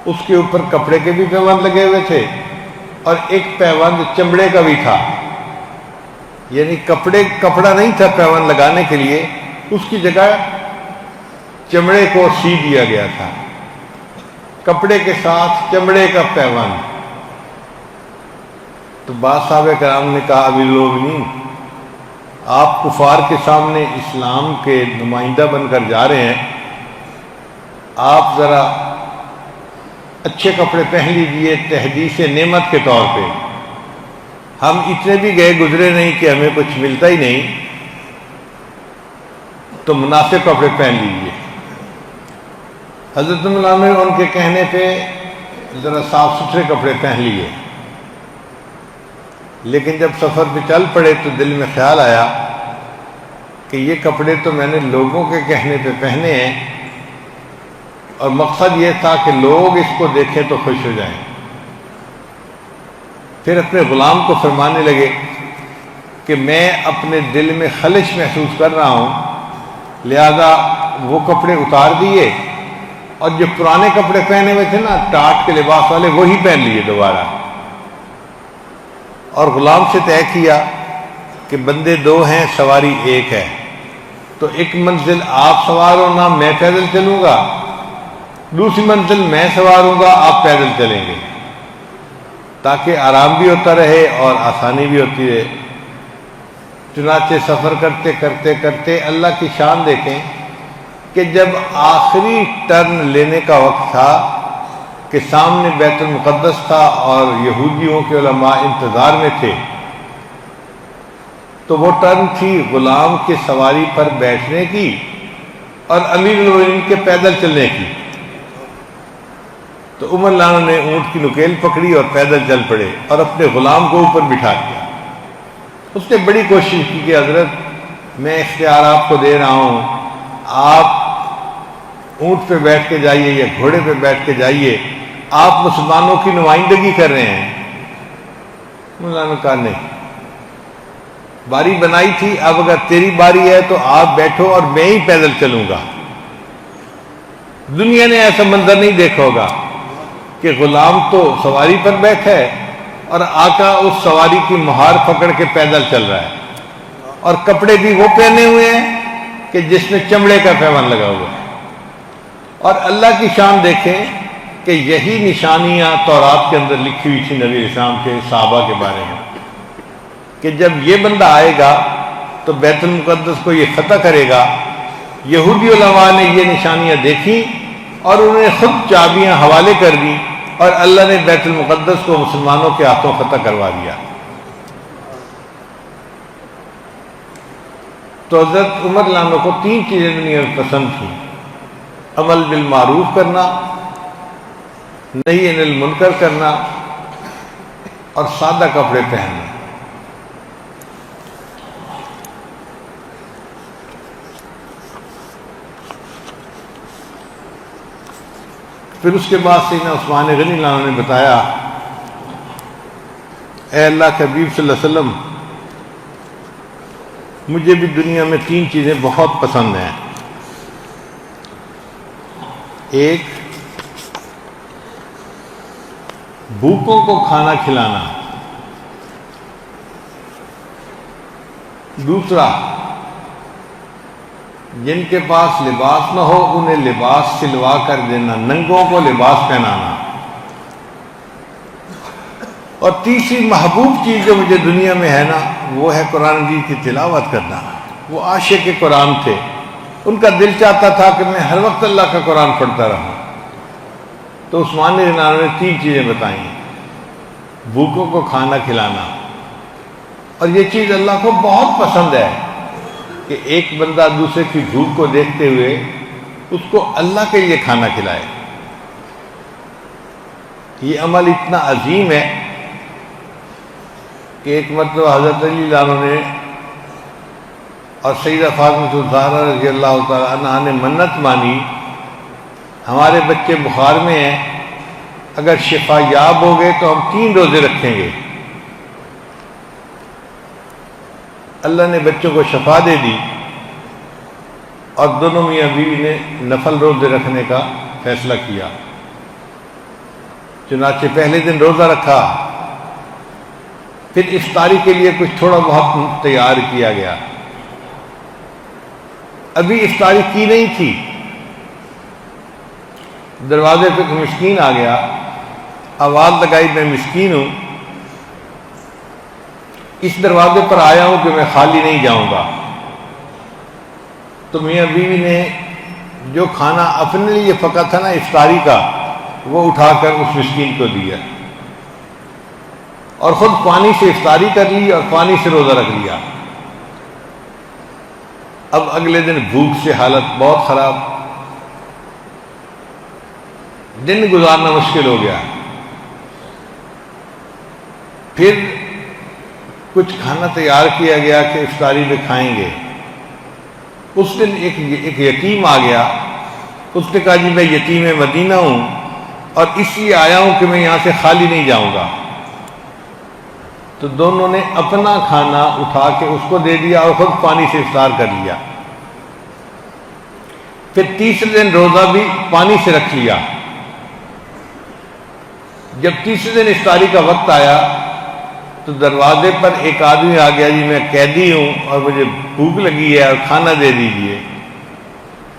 اس کے اوپر کپڑے کے بھی پیوند لگے ہوئے تھے اور ایک پیوند چمڑے کا بھی تھا، یعنی کپڑا نہیں تھا پیوند لگانے کے لیے، اس کی جگہ چمڑے کو سی دیا گیا تھا، کپڑے کے ساتھ چمڑے کا پیوند۔ تو بعض صحابہ کرام نے کہا ابھی لوگ نہیں، آپ کفار کے سامنے اسلام کے نمائندہ بن کر جا رہے ہیں، آپ ذرا اچھے کپڑے پہن لیجئے تحدیث نعمت کے طور پہ، ہم اتنے بھی گئے گزرے نہیں کہ ہمیں کچھ ملتا ہی نہیں، تو مناسب کپڑے پہن لیجئے۔ حضرت مولانا نے ان کے کہنے پہ ذرا صاف ستھرے کپڑے پہن لیے، لیکن جب سفر پہ چل پڑے تو دل میں خیال آیا کہ یہ کپڑے تو میں نے لوگوں کے کہنے پہ پہنے ہیں، اور مقصد یہ تھا کہ لوگ اس کو دیکھیں تو خوش ہو جائیں۔ پھر اپنے غلام کو فرمانے لگے کہ میں اپنے دل میں خلش محسوس کر رہا ہوں، لہذا وہ کپڑے اتار دیے، اور جو پرانے کپڑے پہنے ہوئے تھے نا ٹاٹ کے لباس والے، وہی پہن لیے دوبارہ، اور غلام سے طے کیا کہ بندے دو ہیں سواری ایک ہے، تو ایک منزل آپ سوار ہونا، میں پیدل چلوں گا، دوسری منزل میں سوار ہوں گا، آپ پیدل چلیں گے، تاکہ آرام بھی ہوتا رہے اور آسانی بھی ہوتی رہے۔ چنانچہ سفر کرتے کرتے کرتے اللہ کی شان دیکھیں کہ جب آخری ٹرن لینے کا وقت تھا کہ سامنے بیت المقدس تھا اور یہودیوں کے علماء انتظار میں تھے، تو وہ ٹرن تھی غلام کے سواری پر بیٹھنے کی اور امیر المومنین کے پیدل چلنے کی۔ تو عمر لانا نے اونٹ کی نکیل پکڑی اور پیدل چل پڑے اور اپنے غلام کو اوپر بٹھا دیا۔ اس نے بڑی کوشش کی کہ حضرت میں اختیار آپ کو دے رہا ہوں، آپ اونٹ پہ بیٹھ کے جائیے یا گھوڑے پہ بیٹھ کے جائیے، آپ مسلمانوں کی نمائندگی کر رہے ہیں۔ مولانا نے کہا نہیں، باری بنائی تھی، اب اگر تیری باری ہے تو آپ بیٹھو اور میں ہی پیدل چلوں گا۔ دنیا نے ایسا منظر نہیں دیکھا ہوگا کہ غلام تو سواری پر بیٹھا ہے اور آقا اس سواری کی مہار پکڑ کے پیدل چل رہا ہے، اور کپڑے بھی وہ پہنے ہوئے ہیں کہ جس میں چمڑے کا پیوند لگا ہوا ہے۔ اور اللہ کی شان دیکھیں کہ یہی نشانیاں تورات کے اندر لکھی ہوئی تھی نبی اسلام کے صحابہ کے بارے میں، کہ جب یہ بندہ آئے گا تو بیت المقدس کو یہ فتح کرے گا۔ یہودی علماء نے یہ نشانیاں دیکھی اور انہوں نے خود چابیاں حوالے کر دی، اور اللہ نے بیت المقدس کو مسلمانوں کے ہاتھوں فتح کروا دیا۔ تو حضرت عمر لانو کو تین چیزیں دنیا میں پسند تھیں: عمل بالمعروف کرنا، نہی عن المنکر کرنا، اور سادہ کپڑے پہننا۔ پھر اس کے بعد سیدنا عثمان غنی لانا نے بتایا، اے اللہ کے حبیب صلی اللہ علیہ وسلم، مجھے بھی دنیا میں تین چیزیں بہت پسند ہیں۔ ایک، بھوکوں کو کھانا کھلانا، دوسرا، جن کے پاس لباس نہ ہو انہیں لباس سلوا کر دینا، ننگوں کو لباس پہنانا، اور تیسری محبوب چیز جو مجھے دنیا میں ہے نا وہ ہے قرآن مجید کی تلاوت کرنا۔ وہ عاشق قرآن تھے، ان کا دل چاہتا تھا کہ میں ہر وقت اللہ کا قرآن پڑھتا رہوں۔ تو عثمان غنی نے تین چیزیں بتائیں: بھوکوں کو کھانا کھلانا، اور یہ چیز اللہ کو بہت پسند ہے کہ ایک بندہ دوسرے کی بھوک کو دیکھتے ہوئے اس کو اللہ کے لیے کھانا کھلائے۔ یہ عمل اتنا عظیم ہے کہ ایک مرتبہ حضرت علی عنہ نے اور سیدہ فاطمہ الزہرا رضی اللہ تعالی عنہا نے منت مانی، ہمارے بچے بخار میں ہیں، اگر شفا یاب ہو گئے تو ہم 3 روزے رکھیں گے۔ اللہ نے بچوں کو شفا دے دی، اور دونوں میاں بیوی نے نفل روزے رکھنے کا فیصلہ کیا۔ چنانچہ پہلے دن روزہ رکھا، پھر افطاری کے لیے کچھ تھوڑا بہت تیار کیا گیا۔ ابھی افطاری کی نہیں تھی، دروازے پہ کوئی مسکین آ گیا، آواز لگائی میں مسکین ہوں، اس دروازے پر آیا ہوں کہ میں خالی نہیں جاؤں گا۔ تو میاں بیوی نے جو کھانا اپنے لیے پکا تھا نا افطاری کا، وہ اٹھا کر اس مسکین کو دیا، اور خود پانی سے افطاری کر لی اور پانی سے روزہ رکھ لیا۔ اب اگلے دن بھوک سے حالت بہت خراب، دن گزارنا مشکل ہو گیا۔ پھر کچھ کھانا تیار کیا گیا کہ افطاری میں کھائیں گے۔ اس دن ایک یتیم آ گیا، اس نے کہا جی میں یتیم مدینہ ہوں اور اس لیے آیا ہوں کہ میں یہاں سے خالی نہیں جاؤں گا۔ تو دونوں نے اپنا کھانا اٹھا کے اس کو دے دیا اور خود پانی سے افطار کر لیا۔ پھر تیسرے دن روزہ بھی پانی سے رکھ لیا۔ جب تیسرے دن افطاری کا وقت آیا تو دروازے پر ایک آدمی آ گیا، جی میں قیدی ہوں اور مجھے بھوک لگی ہے اور کھانا دے دیجیے۔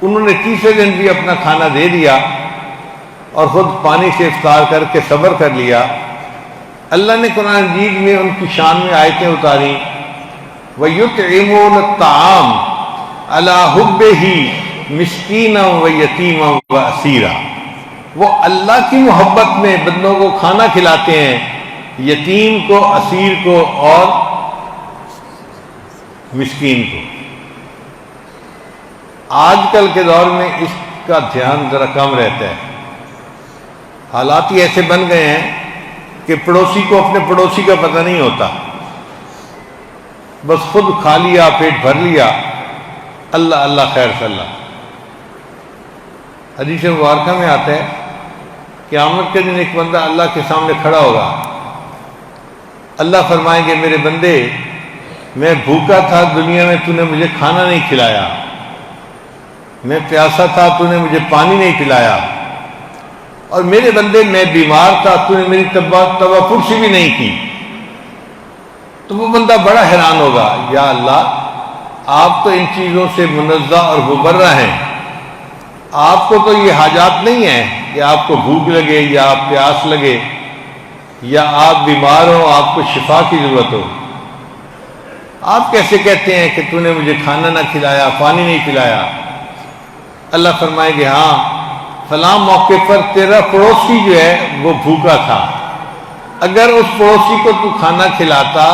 انہوں نے تیسرے دن بھی اپنا کھانا دے دیا اور خود پانی سے افطار کر کے صبر کر لیا۔ اللہ نے قرآن مجید میں ان کی شان میں آیتیں اتاری، وَيُطْعِمُونَ الطَّعَامَ عَلَىٰ حُبِّهِ مِسْكِينًا وَيَتِيمًا وَأَسِيرًا، وہ اللہ کی محبت میں بندوں کو کھانا کھلاتے ہیں، یتیم کو، اسیر کو اور مسکین کو۔ آج کل کے دور میں اس کا دھیان ذرا کم رہتا ہے۔ حالات ہی ایسے بن گئے ہیں کہ پڑوسی کو اپنے پڑوسی کا پتہ نہیں ہوتا، بس خود کھا لیا، پیٹ بھر لیا، اللہ اللہ خیر صلی اللہ۔ حدیث مبارکہ میں آتا ہے قیامت کے دن ایک بندہ اللہ کے سامنے کھڑا ہوگا، اللہ فرمائیں گے میرے بندے میں بھوکا تھا دنیا میں، تو نے مجھے کھانا نہیں کھلایا، میں پیاسا تھا تو نے مجھے پانی نہیں پلایا، اور میرے بندے میں بیمار تھا تو نے میری تبا پرسی بھی نہیں کی۔ تو وہ بندہ بڑا حیران ہوگا، یا اللہ آپ تو ان چیزوں سے منزہ اور مبرہ ہیں، آپ کو تو یہ حاجات نہیں ہیں کہ آپ کو بھوک لگے یا آپ پیاس لگے یا آپ بیمار ہو، آپ کو شفا کی ضرورت ہو، آپ کیسے کہتے ہیں کہ تو نے مجھے کھانا نہ کھلایا، پانی نہیں پلایا؟ اللہ فرمائے گے ہاں فلاں موقع پر تیرا پڑوسی جو ہے وہ بھوکا تھا، اگر اس پڑوسی کو تو کھانا کھلاتا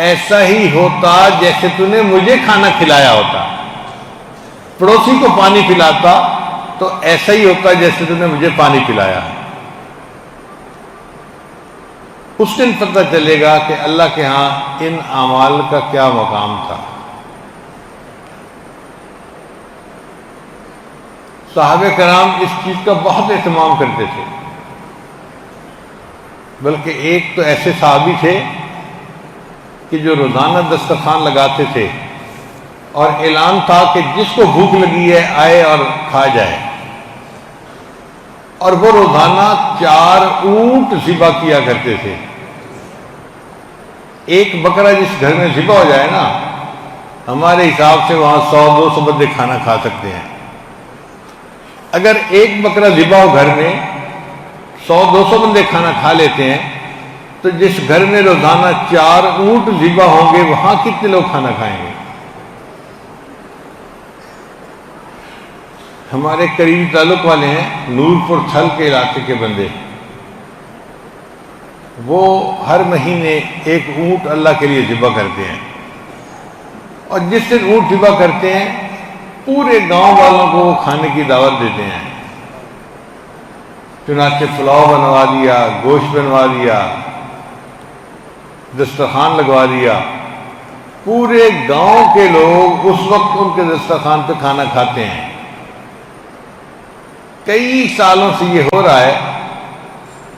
ایسا ہی ہوتا جیسے تو نے مجھے کھانا کھلایا ہوتا، پڑوسی کو پانی پلاتا تو ایسا ہی ہوتا جیسے تو نے مجھے پانی پلایا۔ اس دن پتہ چلے گا کہ اللہ کے ہاں ان اعمال کا کیا مقام تھا۔ صحابہ کرام اس چیز کا بہت اہتمام کرتے تھے، بلکہ ایک تو ایسے صحابی تھے کہ جو روزانہ دسترخوان لگاتے تھے اور اعلان تھا کہ جس کو بھوک لگی ہے آئے اور کھا جائے، اور وہ روزانہ 4 اونٹ ذبح کیا کرتے تھے۔ ایک بکرا جس گھر میں ذبح ہو جائے نا، ہمارے حساب سے وہاں 100-200 بندے کھانا کھا سکتے ہیں۔ اگر ایک بکرا ذبح ہو گھر میں 100-200 بندے کھانا کھا لیتے ہیں، تو جس گھر میں روزانہ 4 اونٹ ذبح ہوں گے وہاں کتنے لوگ کھانا کھائیں گے؟ ہمارے قریبی تعلق والے ہیں نور پور تھل کے علاقے کے بندے، وہ ہر مہینے 1 اونٹ اللہ کے لیے ذبح کرتے ہیں، اور جس دن اونٹ ذبح کرتے ہیں پورے گاؤں والوں کو وہ کھانے کی دعوت دیتے ہیں۔ چنانچہ پلاؤ بنوا دیا، گوشت بنوا دیا، دسترخوان لگوا دیا، پورے گاؤں کے لوگ اس وقت ان کے دسترخوان پہ کھانا کھاتے ہیں۔ کئی سالوں سے یہ ہو رہا ہے،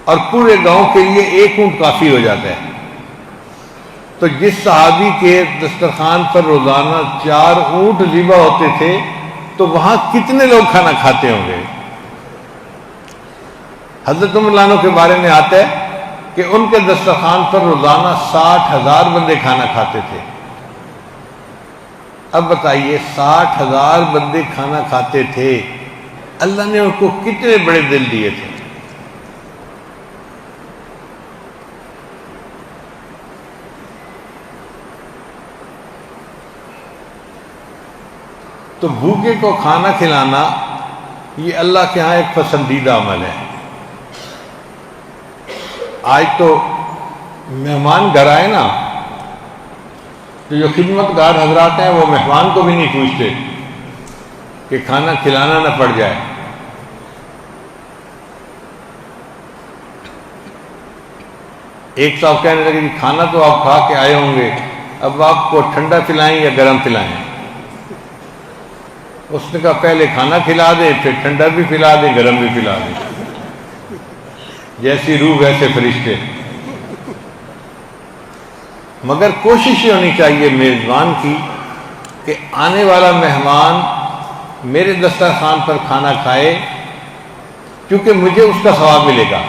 اور پورے گاؤں کے لیے 1 اونٹ کافی ہو جاتا ہے۔ تو جس صحابی کے دسترخوان پر روزانہ 4 اونٹ ذبح ہوتے تھے تو وہاں کتنے لوگ کھانا کھاتے ہوں گے؟ حضرت عمر عنہ کے بارے میں آتا ہے کہ ان کے دسترخوان پر روزانہ 60,000 بندے کھانا کھاتے تھے۔ اب بتائیے 60,000 بندے کھانا کھاتے تھے، اللہ نے ان کو کتنے بڑے دل دیے تھے۔ تو بھوکے کو کھانا کھلانا یہ اللہ کے ہاں ایک پسندیدہ عمل ہے۔ آج تو مہمان گھر آئے نا تو جو خدمت گار حضرات ہیں وہ مہمان کو بھی نہیں پوچھتے کہ کھانا کھلانا نہ پڑ جائے۔ ایک صاحب کہنے لگے کہ کھانا تو آپ کھا کے آئے ہوں گے، اب آپ کو ٹھنڈا پلائیں یا گرم پلائیں؟ اس نے کہا پہلے کھانا کھلا دے، پھر ٹھنڈا بھی پلا دے، گرم بھی پلا دے، جیسی روح ویسے فرشتے۔ مگر کوشش یہ ہونی چاہیے میزبان کی کہ آنے والا مہمان میرے دسترخوان پر کھانا کھائے، کیونکہ مجھے اس کا ثواب ملے گا۔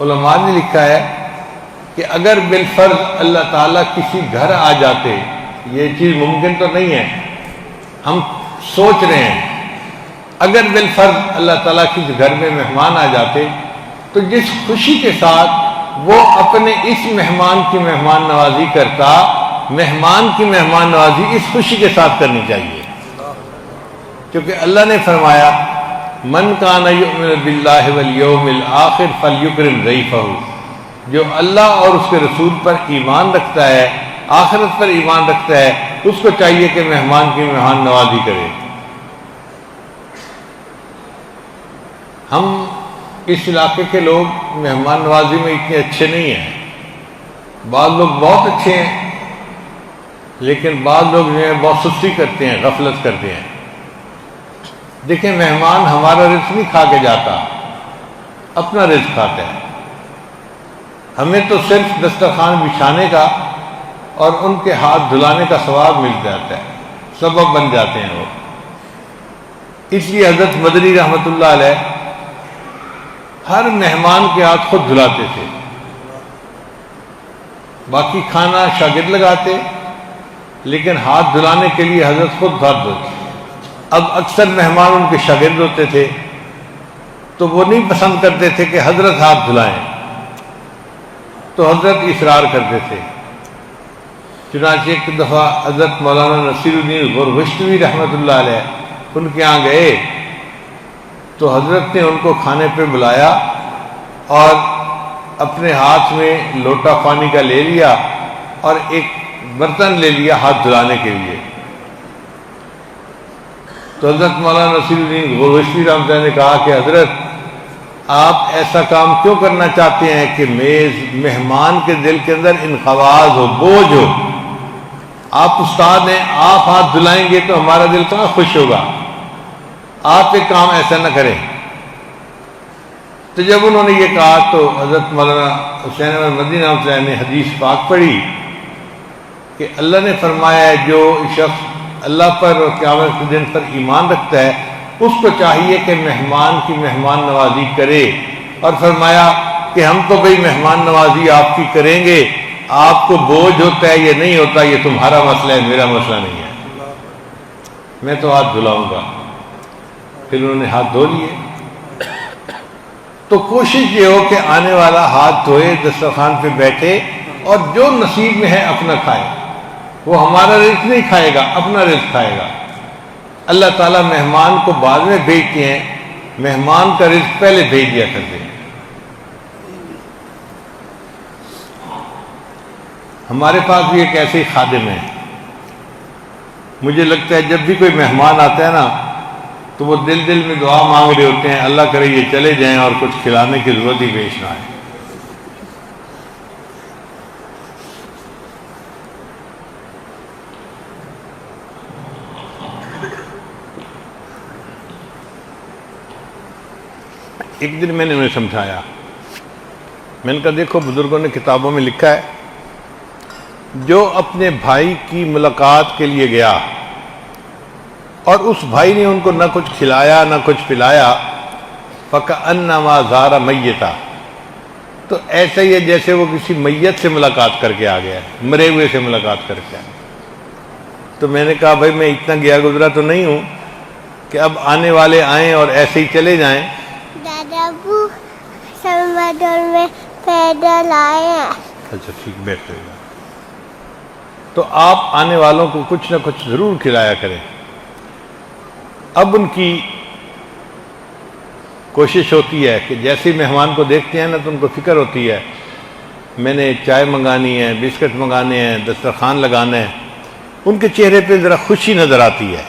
علماء نے لکھا ہے کہ اگر بالفرض اللہ تعالیٰ کسی گھر آ جاتے، یہ چیز ممکن تو نہیں ہے، ہم سوچ رہے ہیں، اگر بالفرض اللہ تعالیٰ کسی گھر میں مہمان آ جاتے تو جس خوشی کے ساتھ وہ اپنے اس مہمان کی مہمان نوازی کرتا، مہمان کی مہمان نوازی اس خوشی کے ساتھ کرنی چاہیے، کیونکہ اللہ نے فرمایا من کان یؤمن باللہ والیوم الآخر فلیکرم ضیفہ، جو اللہ اور اس کے رسول پر ایمان رکھتا ہے، آخرت پر ایمان رکھتا ہے، اس کو چاہیے کہ مہمان کی مہمان نوازی کرے۔ ہم اس علاقے کے لوگ مہمان نوازی میں اتنے اچھے نہیں ہیں، بعض لوگ بہت اچھے ہیں لیکن بعض لوگ جو ہیں بہت سستی کرتے ہیں، غفلت کرتے ہیں۔ دیکھیں مہمان ہمارا رزق نہیں کھا کے جاتا، اپنا رزق کھاتا ہے، ہمیں تو صرف دسترخوان بچھانے کا اور ان کے ہاتھ دھلانے کا ثواب مل جاتا ہے، سبب بن جاتے ہیں وہ۔ اس لیے حضرت مدنی رحمۃ اللہ علیہ ہر مہمان کے ہاتھ خود دھلاتے تھے، باقی کھانا شاگرد لگاتے، لیکن ہاتھ دھلانے کے لیے حضرت خود ہاتھ دھوتے۔ اب اکثر مہمان ان کے شاگرد ہوتے تھے تو وہ نہیں پسند کرتے تھے کہ حضرت ہاتھ دھلائیں، تو حضرت اصرار کرتے تھے۔ چنانچہ ایک دفعہ حضرت مولانا نصیر الدین غرغشتوی رحمۃ اللہ علیہ ان کے یہاں گئے تو حضرت نے ان کو کھانے پہ بلایا اور اپنے ہاتھ میں لوٹا پانی کا لے لیا اور ایک برتن لے لیا ہاتھ دھلانے کے لیے۔ تو حضرت مولانا نصیر الدین غرغشتوی رحمۃ اللہ نے کہا کہ حضرت آپ ایسا کام کیوں کرنا چاہتے ہیں کہ مہمان کے دل کے اندر انقباض ہو، بوجھ ہو؟ آپ استاد ہیں، آپ ہاتھ دھلائیں گے تو ہمارا دل کہاں خوش ہوگا، آپ ایک کام ایسا نہ کریں۔ تو جب انہوں نے یہ کہا تو حضرت مولانا حسین احمد مدنی رحمۃ اللہ نے حدیث پاک پڑھی کہ اللہ نے فرمایا ہے جو شخص اللہ پر اور قیامت کے دن پر ایمان رکھتا ہے اس کو چاہیے کہ مہمان کی مہمان نوازی کرے، اور فرمایا کہ ہم تو بھئی مہمان نوازی آپ کی کریں گے، آپ کو بوجھ ہوتا ہے یہ نہیں ہوتا، یہ تمہارا مسئلہ ہے، میرا مسئلہ نہیں ہے، میں تو ہاتھ دھلاؤں گا۔ پھر انہوں نے ہاتھ دھو لیے۔ تو کوشش یہ ہو کہ آنے والا ہاتھ دھوئے، دسترخوان پہ بیٹھے اور جو نصیب میں ہے اپنا کھائے، وہ ہمارا رزق نہیں کھائے گا، اپنا رزق کھائے گا۔ اللہ تعالیٰ مہمان کو بعد میں بھیجتے ہیں، مہمان کا رزق پہلے بھیج دیا کرتے ہیں۔ ہمارے پاس بھی ایک ایسے ہی خادم ہے، مجھے لگتا ہے جب بھی کوئی مہمان آتا ہے نا تو وہ دل دل میں دعا مانگ رہے ہوتے ہیں، اللہ کرے یہ چلے جائیں اور کچھ کھلانے کی ضرورت ہی پیش نہ آئے۔ ایک دن میں نے انہیں سمجھایا، میں نے کہا دیکھو بزرگوں نے کتابوں میں لکھا ہے جو اپنے بھائی کی ملاقات کے لیے گیا اور اس بھائی نے ان کو نہ کچھ کھلایا نہ کچھ پلایا، فَكَأَنَّمَا زَارَ مَيِّتًا، تو ایسا ہی ہے جیسے وہ کسی میت سے ملاقات کر کے آ گیا ہے، مرے ہوئے سے ملاقات کر کے آ گیا۔ تو میں نے کہا بھائی میں اتنا گیا گزرا تو نہیں ہوں کہ اب آنے والے آئیں اور ایسے ہی چلے جائیں۔ دادا ابو سلوادور میں پیدل آئے ہیں۔ اچھا ٹھیک، بیٹھ جائے گا۔ تو آپ آنے والوں کو کچھ نہ کچھ ضرور کھلایا کریں۔ اب ان کی کوشش ہوتی ہے کہ جیسے مہمان کو دیکھتے ہیں نا تو ان کو فکر ہوتی ہے میں نے چائے منگانی ہے، بسکٹ منگانے ہیں، دسترخوان لگانا ہے، ان کے چہرے پہ ذرا خوشی نظر آتی ہے،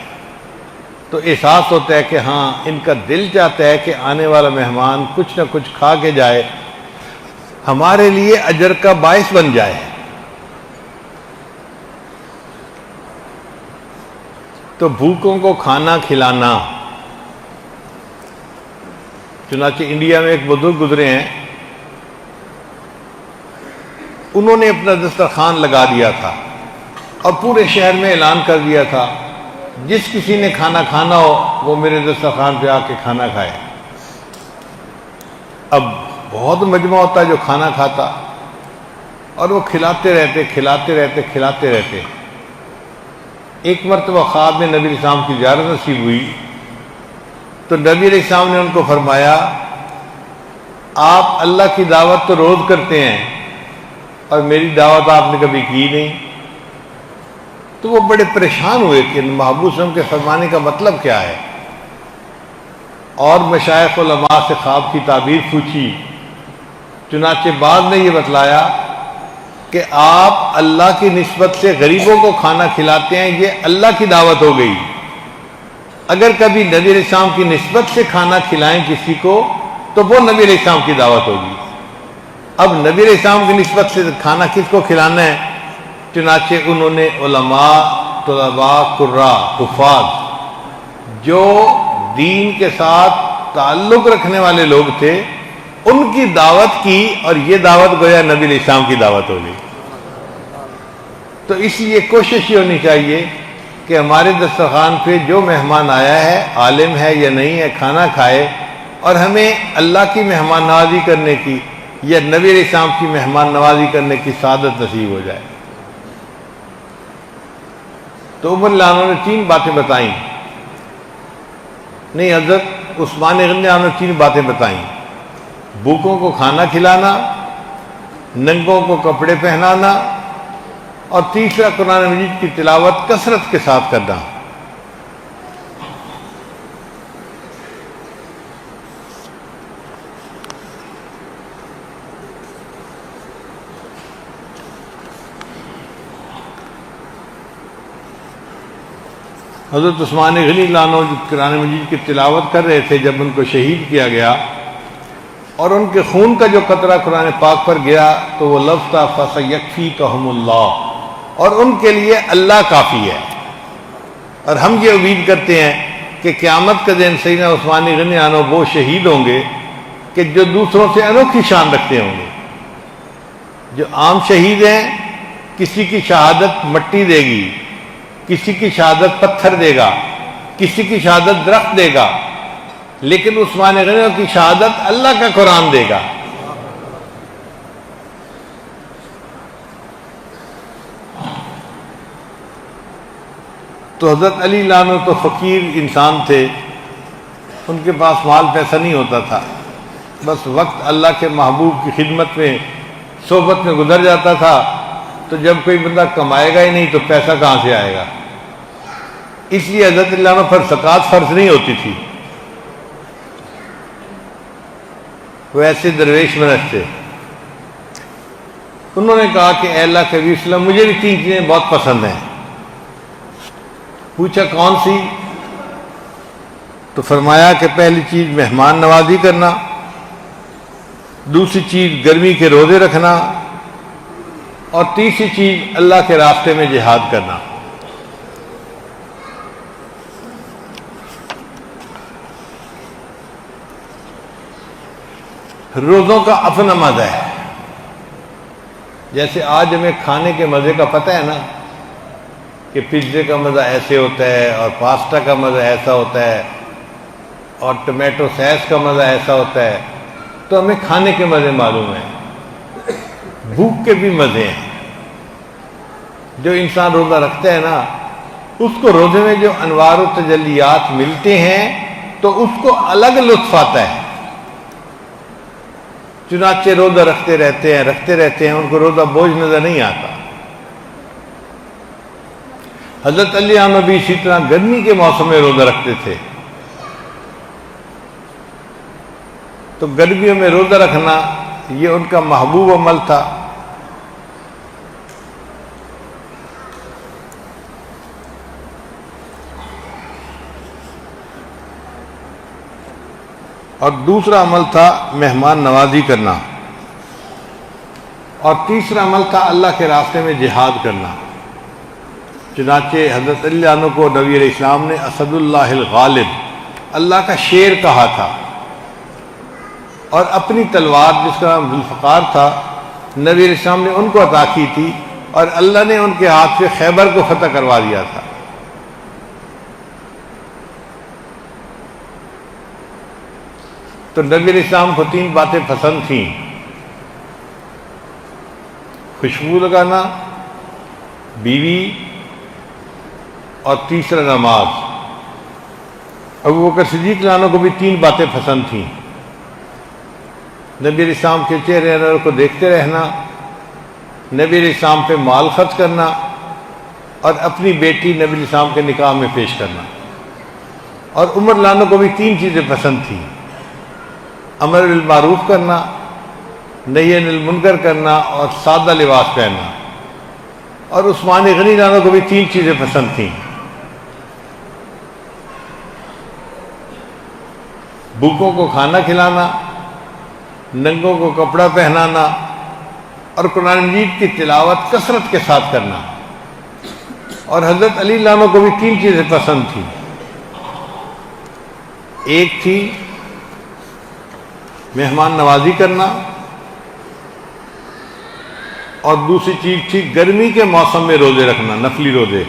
تو احساس ہوتا ہے کہ ہاں ان کا دل چاہتا ہے کہ آنے والا مہمان کچھ نہ کچھ کھا کے جائے، ہمارے لیے اجر کا باعث بن جائے۔ تو بھوکوں کو کھانا کھلانا، چنانچہ انڈیا میں ایک بزرگ گزرے ہیں، انہوں نے اپنا دسترخوان لگا دیا تھا اور پورے شہر میں اعلان کر دیا تھا جس کسی نے کھانا کھانا ہو وہ میرے دسترخوان پہ آ کے کھانا کھائے۔ اب بہت مجمع ہوتا جو کھانا کھاتا اور وہ کھلاتے رہتے۔ ایک مرتبہ خواب میں نبی علیہ السلام کی زیارت نصیب ہوئی تو نبی علیہ السلام نے ان کو فرمایا آپ اللہ کی دعوت تو روز کرتے ہیں اور میری دعوت آپ نے کبھی کی نہیں۔ تو وہ بڑے پریشان ہوئے کہ محبوب صلی اللہ علیہ وسلم کے فرمانے کا مطلب کیا ہے، اور مشائخ علماء سے خواب کی تعبیر پوچھی، چنانچہ بعد نے یہ بتلایا کہ آپ اللہ کی نسبت سے غریبوں کو کھانا کھلاتے ہیں، یہ اللہ کی دعوت ہو گئی۔ اگر کبھی نبی علیہ السلام کی نسبت سے کھانا کھلائیں کسی کو تو وہ نبی علیہ السلام کی دعوت ہوگی۔ اب نبی علیہ السلام کی نسبت سے کھانا کس کو کھلانا ہے؟ چنانچہ انہوں نے علماء، طلباء، قراء، حفاظ، جو دین کے ساتھ تعلق رکھنے والے لوگ تھے ان کی دعوت کی، اور یہ دعوت گویا نبی علیہ السلام کی دعوت ہوگی۔ تو اس لیے کوشش یہ ہونی چاہیے کہ ہمارے دسترخوان پہ جو مہمان آیا ہے، عالم ہے یا نہیں ہے، کھانا کھائے، اور ہمیں اللہ کی مہمان نوازی کرنے کی یا نبی علیہ السلام کی مہمان نوازی کرنے کی سعادت نصیب ہو جائے۔ تو عمر اللہ عنہ نے 3 باتیں بتائیں، نہیں حضرت عثمان غنی عنہ نے 3 باتیں بتائیں: بھوکوں کو کھانا کھلانا، ننگوں کو کپڑے پہنانا، اور تیسرا قرآن مجید کی تلاوت کثرت کے ساتھ کرنا۔ حضرت عثمان غنی اللہ عنہ جو قرآن مجید کی تلاوت کر رہے تھے، جب ان کو شہید کیا گیا اور ان کے خون کا جو قطرہ قرآن پاک پر گیا تو وہ لفظ تھا فَسَيَكْفِيكَهُمُ اللَّهُ، اور ان کے لیے اللہ کافی ہے۔ اور ہم یہ امید کرتے ہیں کہ قیامت کے دن سیدنا عثمان غنی عنہ وہ شہید ہوں گے کہ جو دوسروں سے انوکھی شان رکھتے ہوں گے۔ جو عام شہید ہیں، کسی کی شہادت مٹی دے گی، کسی کی شہادت پتھر دے گا، کسی کی شہادت درخت دے گا، لیکن عثمان غنی کی شہادت اللہ کا قرآن دے گا۔ تو حضرت علی اللہ عنہ تو فقیر انسان تھے، ان کے پاس مال پیسہ نہیں ہوتا تھا، بس وقت اللہ کے محبوب کی خدمت میں صحبت میں گزر جاتا تھا، تو جب کوئی بندہ کمائے گا ہی نہیں تو پیسہ کہاں سے آئے گا؟ اس لیے حضرت اللہ عنہ پر زکوٰۃ فرض نہیں ہوتی تھی، وہ ایسے درویش مرد تھے۔ انہوں نے کہا کہ اے اللہ کے نبی صلی اللہ علیہ وسلم، مجھے بھی 3 چیزیں بہت پسند ہیں۔ پوچھا کون سی؟ تو فرمایا کہ پہلی چیز مہمان نوازی کرنا، دوسری چیز گرمی کے روزے رکھنا، اور تیسری چیز اللہ کے راستے میں جہاد کرنا۔ روزوں کا اپنا مزہ ہے، جیسے آج ہمیں کھانے کے مزے کا پتہ ہے نا کہ پیزے کا مزہ ایسے ہوتا ہے اور پاستا کا مزہ ایسا ہوتا ہے اور ٹمیٹو ساس کا مزہ ایسا ہوتا ہے، تو ہمیں کھانے کے مزے معلوم ہیں، بھوک کے بھی مزے ہیں۔ جو انسان روزہ رکھتا ہے نا، اس کو روزے میں جو انوار و تجلیات ملتے ہیں تو اس کو الگ لطف آتا ہے۔ چنانچہ روزہ رکھتے رہتے ہیں، ان کو روزہ بوجھ نظر نہیں آتا۔ حضرت علی عنہ بھی اسی طرح گرمی کے موسم میں روزہ رکھتے تھے. تو گرمیوں میں روزہ رکھنا یہ ان کا محبوب عمل تھا. اور دوسرا عمل تھا مہمان نوازی کرنا. اور تیسرا عمل تھا اللہ کے راستے میں جہاد کرنا. چنانچہ حضرت علی عنہ کو نبی علیہ السلام نے اسد اللہ الغالب، اللہ کا شیر کہا تھا. اور اپنی تلوار جس کا نام ذوالفقار تھا نبی علیہ السلام نے ان کو عطا کی تھی، اور اللہ نے ان کے ہاتھ سے خیبر کو فتح کروا دیا تھا. تو نبی علیہ السلام کو 3 باتیں پسند تھیں: خوشبو لگانا، بیوی، اور تیسرا نماز. ابوبکر صدیق عنہ کو بھی 3 باتیں پسند تھیں: نبی علیہ السلام کے چہرے انور کو دیکھتے رہنا، نبی علیہ السلام پہ مال خرچ کرنا، اور اپنی بیٹی نبی علیہ السلام کے نکاح میں پیش کرنا. اور عمر عنہ کو بھی 3 چیزیں پسند تھیں: امر بالمعروف کرنا، نہی عن المنکر کرنا، اور سادہ لباس پہننا. اور عثمان غنی عنہ کو بھی 3 چیزیں پسند تھیں: بھوکوں کو کھانا کھلانا، ننگوں کو کپڑا پہنانا، اور قرآن مجید کی تلاوت کثرت کے ساتھ کرنا. اور حضرت علی عنہ کو بھی 3 چیزیں پسند تھیں: ایک تھی مہمان نوازی کرنا، اور دوسری چیز تھی گرمی کے موسم میں روزے رکھنا، نفلی روزے،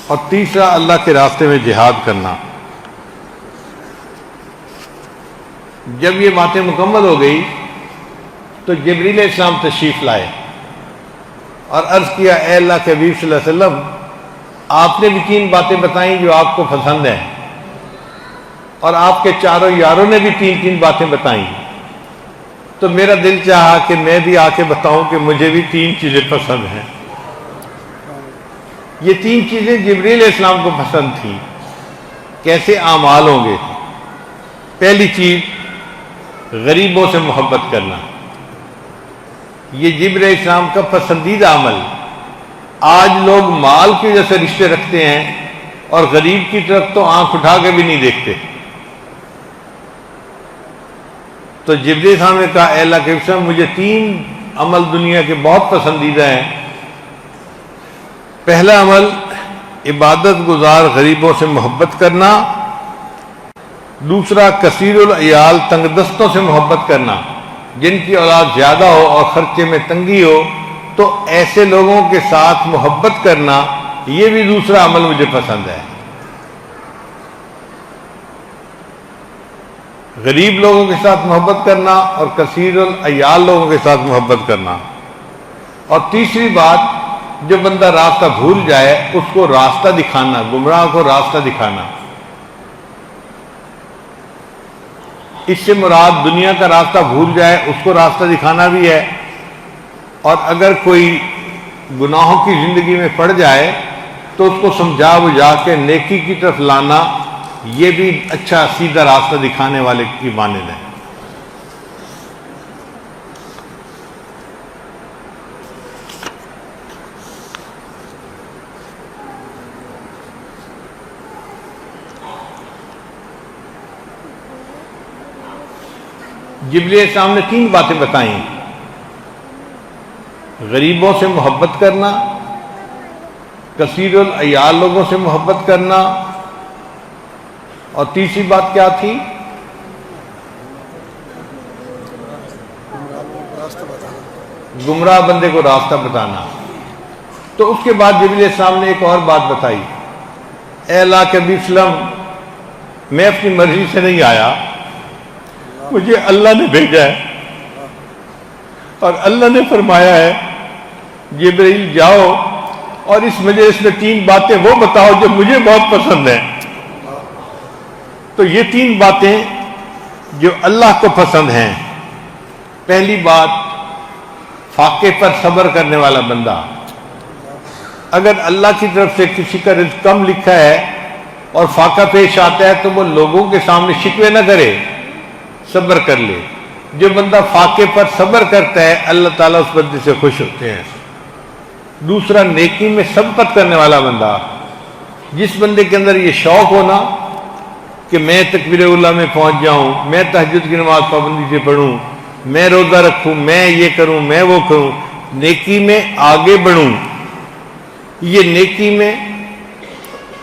اور تیسرا اللہ کے راستے میں جہاد کرنا. جب یہ باتیں مکمل ہو گئی تو جبریل علیہ السلام تشریف لائے اور عرض کیا: اے اللہ کے حبیب صلی اللہ علیہ وسلم، آپ نے بھی 3 باتیں بتائیں جو آپ کو پسند ہیں، اور آپ کے چاروں یاروں نے بھی 3 باتیں بتائیں. تو میرا دل چاہا کہ میں بھی آ کے بتاؤں کہ مجھے بھی 3 چیزیں پسند ہیں. یہ 3 چیزیں جبریل علیہ السلام کو پسند تھیں. کیسے اعمال ہوں گے؟ پہلی چیز غریبوں سے محبت کرنا. یہ جبریل علیہ السلام کا پسندیدہ عمل. آج لوگ مال کی وجہ سے رشتے رکھتے ہیں اور غریب کی طرف تو آنکھ اٹھا کے بھی نہیں دیکھتے. تو جبریل صاحب نے کہا: اے اللہ کے حبیب، مجھے 3 عمل دنیا کے بہت پسندیدہ ہیں. پہلا عمل عبادت گزار غریبوں سے محبت کرنا. دوسرا کثیر العیال تنگ دستوں سے محبت کرنا. جن کی اولاد زیادہ ہو اور خرچے میں تنگی ہو تو ایسے لوگوں کے ساتھ محبت کرنا، یہ بھی دوسرا عمل مجھے پسند ہے. غریب لوگوں کے ساتھ محبت کرنا اور کثیر العیال لوگوں کے ساتھ محبت کرنا. اور تیسری بات، جو بندہ راستہ بھول جائے اس کو راستہ دکھانا، گمراہ کو راستہ دکھانا. اس سے مراد دنیا کا راستہ بھول جائے اس کو راستہ دکھانا بھی ہے، اور اگر کوئی گناہوں کی زندگی میں پڑ جائے تو اس کو سمجھا بجھا کے نیکی کی طرف لانا، یہ بھی اچھا سیدھا راستہ دکھانے والے کی مانند ہے. جبریل السلام نے 3 باتیں بتائیں: غریبوں سے محبت کرنا، کثیر العیال لوگوں سے محبت کرنا، اور تیسری بات کیا تھی؟ گمراہ بندے کو راستہ بتانا. تو اس کے بعد جبریل السلام نے ایک اور بات بتائی: اے اللہ کے حبیب صلی اللہ علیہ وسلم، میں اپنی مرضی سے نہیں آیا، مجھے اللہ نے بھیجا ہے، اور اللہ نے فرمایا ہے جبریل جاؤ اور اس مجلس میں 3 باتیں وہ بتاؤ جو مجھے بہت پسند ہیں. تو یہ 3 باتیں جو اللہ کو پسند ہیں: پہلی بات، فاقے پر صبر کرنے والا بندہ. اگر اللہ کی طرف سے کسی کا رزق کم لکھا ہے اور فاقہ پیش آتا ہے تو وہ لوگوں کے سامنے شکوے نہ کرے، صبر کر لے۔ جو بندہ فاقے پر صبر کرتا ہے اللہ تعالیٰ اس بندے سے خوش ہوتے ہیں۔ دوسرا، نیکی میں سبقت کرنے والا بندہ، جس بندے کے اندر یہ شوق ہونا کہ میں تکبیر اولیٰ میں پہنچ جاؤں، میں تہجد کی نماز پابندی سے پڑھوں، میں روزہ رکھوں، میں یہ کروں، میں وہ کروں، نیکی میں آگے بڑھوں، یہ نیکی میں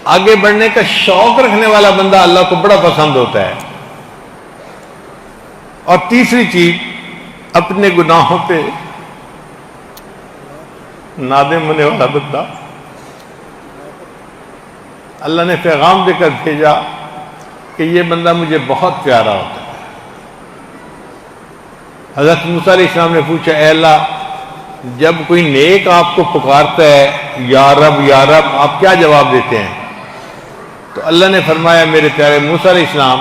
آگے بڑھنے کا شوق رکھنے والا بندہ اللہ کو بڑا پسند ہوتا ہے۔ اور تیسری چیز، اپنے گناہوں پہ نادم ہونے والا بندہ، اللہ نے پیغام دے کر بھیجا کہ یہ بندہ مجھے بہت پیارا ہوتا ہے۔ حضرت موسیٰ علیہ السلام نے پوچھا، اے اللہ جب کوئی نیک آپ کو پکارتا ہے یا رب یا رب، آپ کیا جواب دیتے ہیں؟ تو اللہ نے فرمایا، میرے پیارے موسیٰ علیہ السلام،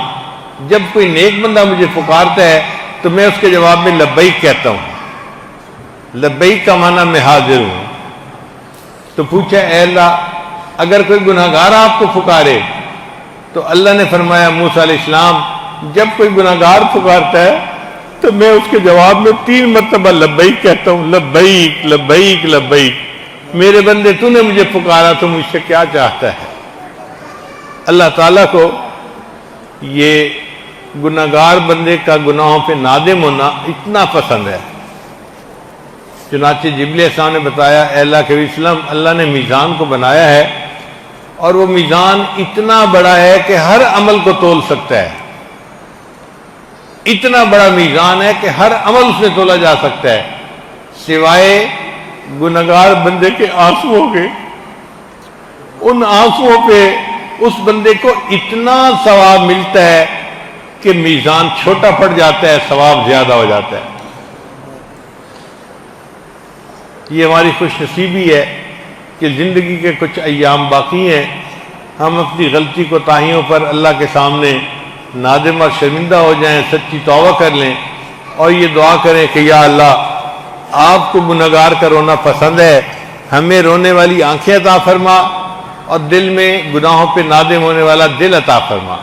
جب کوئی نیک بندہ مجھے پکارتا ہے تو میں اس کے جواب میں لبیک کہتا ہوں۔ لبیک کا معنی میں حاضر ہوں۔ تو پوچھا، اے اللہ اگر کوئی گناہگار آپ کو پکارے؟ تو اللہ نے فرمایا، موسیٰ علیہ السلام جب کوئی گناہگار پکارتا ہے تو میں اس کے جواب میں 3 مرتبہ لبیک کہتا ہوں، لبیک لبیک لبیک۔ میرے بندے تو نے مجھے پکارا تو مجھ سے کیا چاہتا ہے؟ اللہ تعالیٰ کو یہ گناہگار بندے کا گناہوں پہ نادم ہونا اتنا پسند ہے۔ چنانچہ جبریل علیہ السلام نے بتایا، اے اللہ کے وسلم، اللہ نے میزان کو بنایا ہے اور وہ میزان اتنا بڑا ہے کہ ہر عمل کو تول سکتا ہے۔ اتنا بڑا میزان ہے کہ ہر عمل اس میں تولا جا سکتا ہے، سوائے گناہگار بندے کے آنسوؤں کے۔ ان آنسوؤں پہ اس بندے کو اتنا ثواب ملتا ہے کہ میزان چھوٹا پڑ جاتا ہے، ثواب زیادہ ہو جاتا ہے۔ یہ ہماری خوش نصیبی ہے کہ زندگی کے کچھ ایام باقی ہیں، ہم اپنی غلطی کوتاہیوں پر اللہ کے سامنے نادم اور شرمندہ ہو جائیں، سچی توبہ کر لیں اور یہ دعا کریں کہ یا اللہ، آپ کو گنہگار کا رونا پسند ہے، ہمیں رونے والی آنکھیں عطا فرما اور دل میں گناہوں پہ نادم ہونے والا دل عطا فرما۔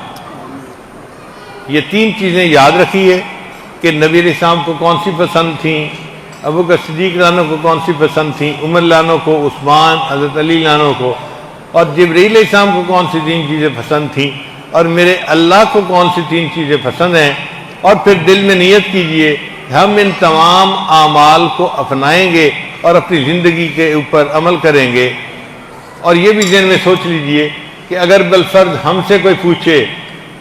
یہ 3 چیزیں یاد رکھیے کہ نبی علیہ السلام کو کون سی پسند تھیں، ابو بکر صدیق لانوں کو کون سی پسند تھیں، عمر لانوں کو، عثمان، حضرت علی لانوں کو، اور جبرائیل علیہ السلام کو کون سی 3 چیزیں پسند تھیں، اور میرے اللہ کو کون سی 3 چیزیں پسند ہیں۔ اور پھر دل میں نیت کیجئے ہم ان تمام اعمال کو اپنائیں گے اور اپنی زندگی کے اوپر عمل کریں گے۔ اور یہ بھی ذہن میں سوچ لیجئے کہ اگر بالفرض ہم سے کوئی پوچھے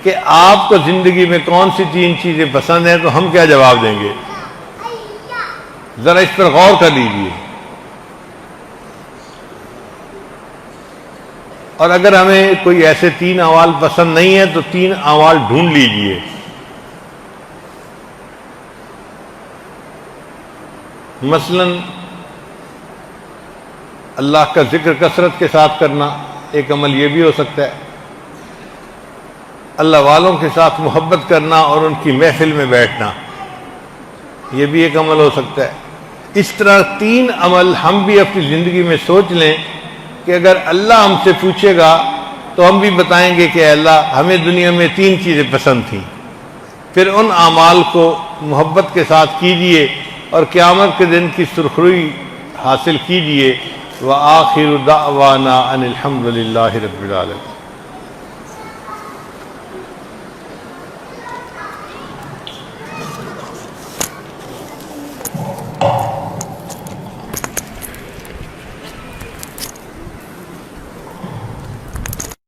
کہ آپ کو زندگی میں کون سی 3 چیزیں پسند ہیں تو ہم کیا جواب دیں گے؟ ذرا اس پر غور کر لیجئے۔ اور اگر ہمیں کوئی ایسے 3 اعمال پسند نہیں ہیں تو 3 اعمال ڈھونڈ لیجئے۔ مثلا اللہ کا ذکر کثرت کے ساتھ کرنا ایک عمل یہ بھی ہو سکتا ہے، اللہ والوں کے ساتھ محبت کرنا اور ان کی محفل میں بیٹھنا، یہ بھی ایک عمل ہو سکتا ہے۔ اس طرح 3 عمل ہم بھی اپنی زندگی میں سوچ لیں کہ اگر اللہ ہم سے پوچھے گا تو ہم بھی بتائیں گے کہ اللہ ہمیں دنیا میں 3 چیزیں پسند تھیں۔ پھر ان اعمال کو محبت کے ساتھ کیجئے اور قیامت کے دن کی سرخروئی حاصل کیجئے۔ وآخر دعوانا ان الحمد للہ رب العالمین۔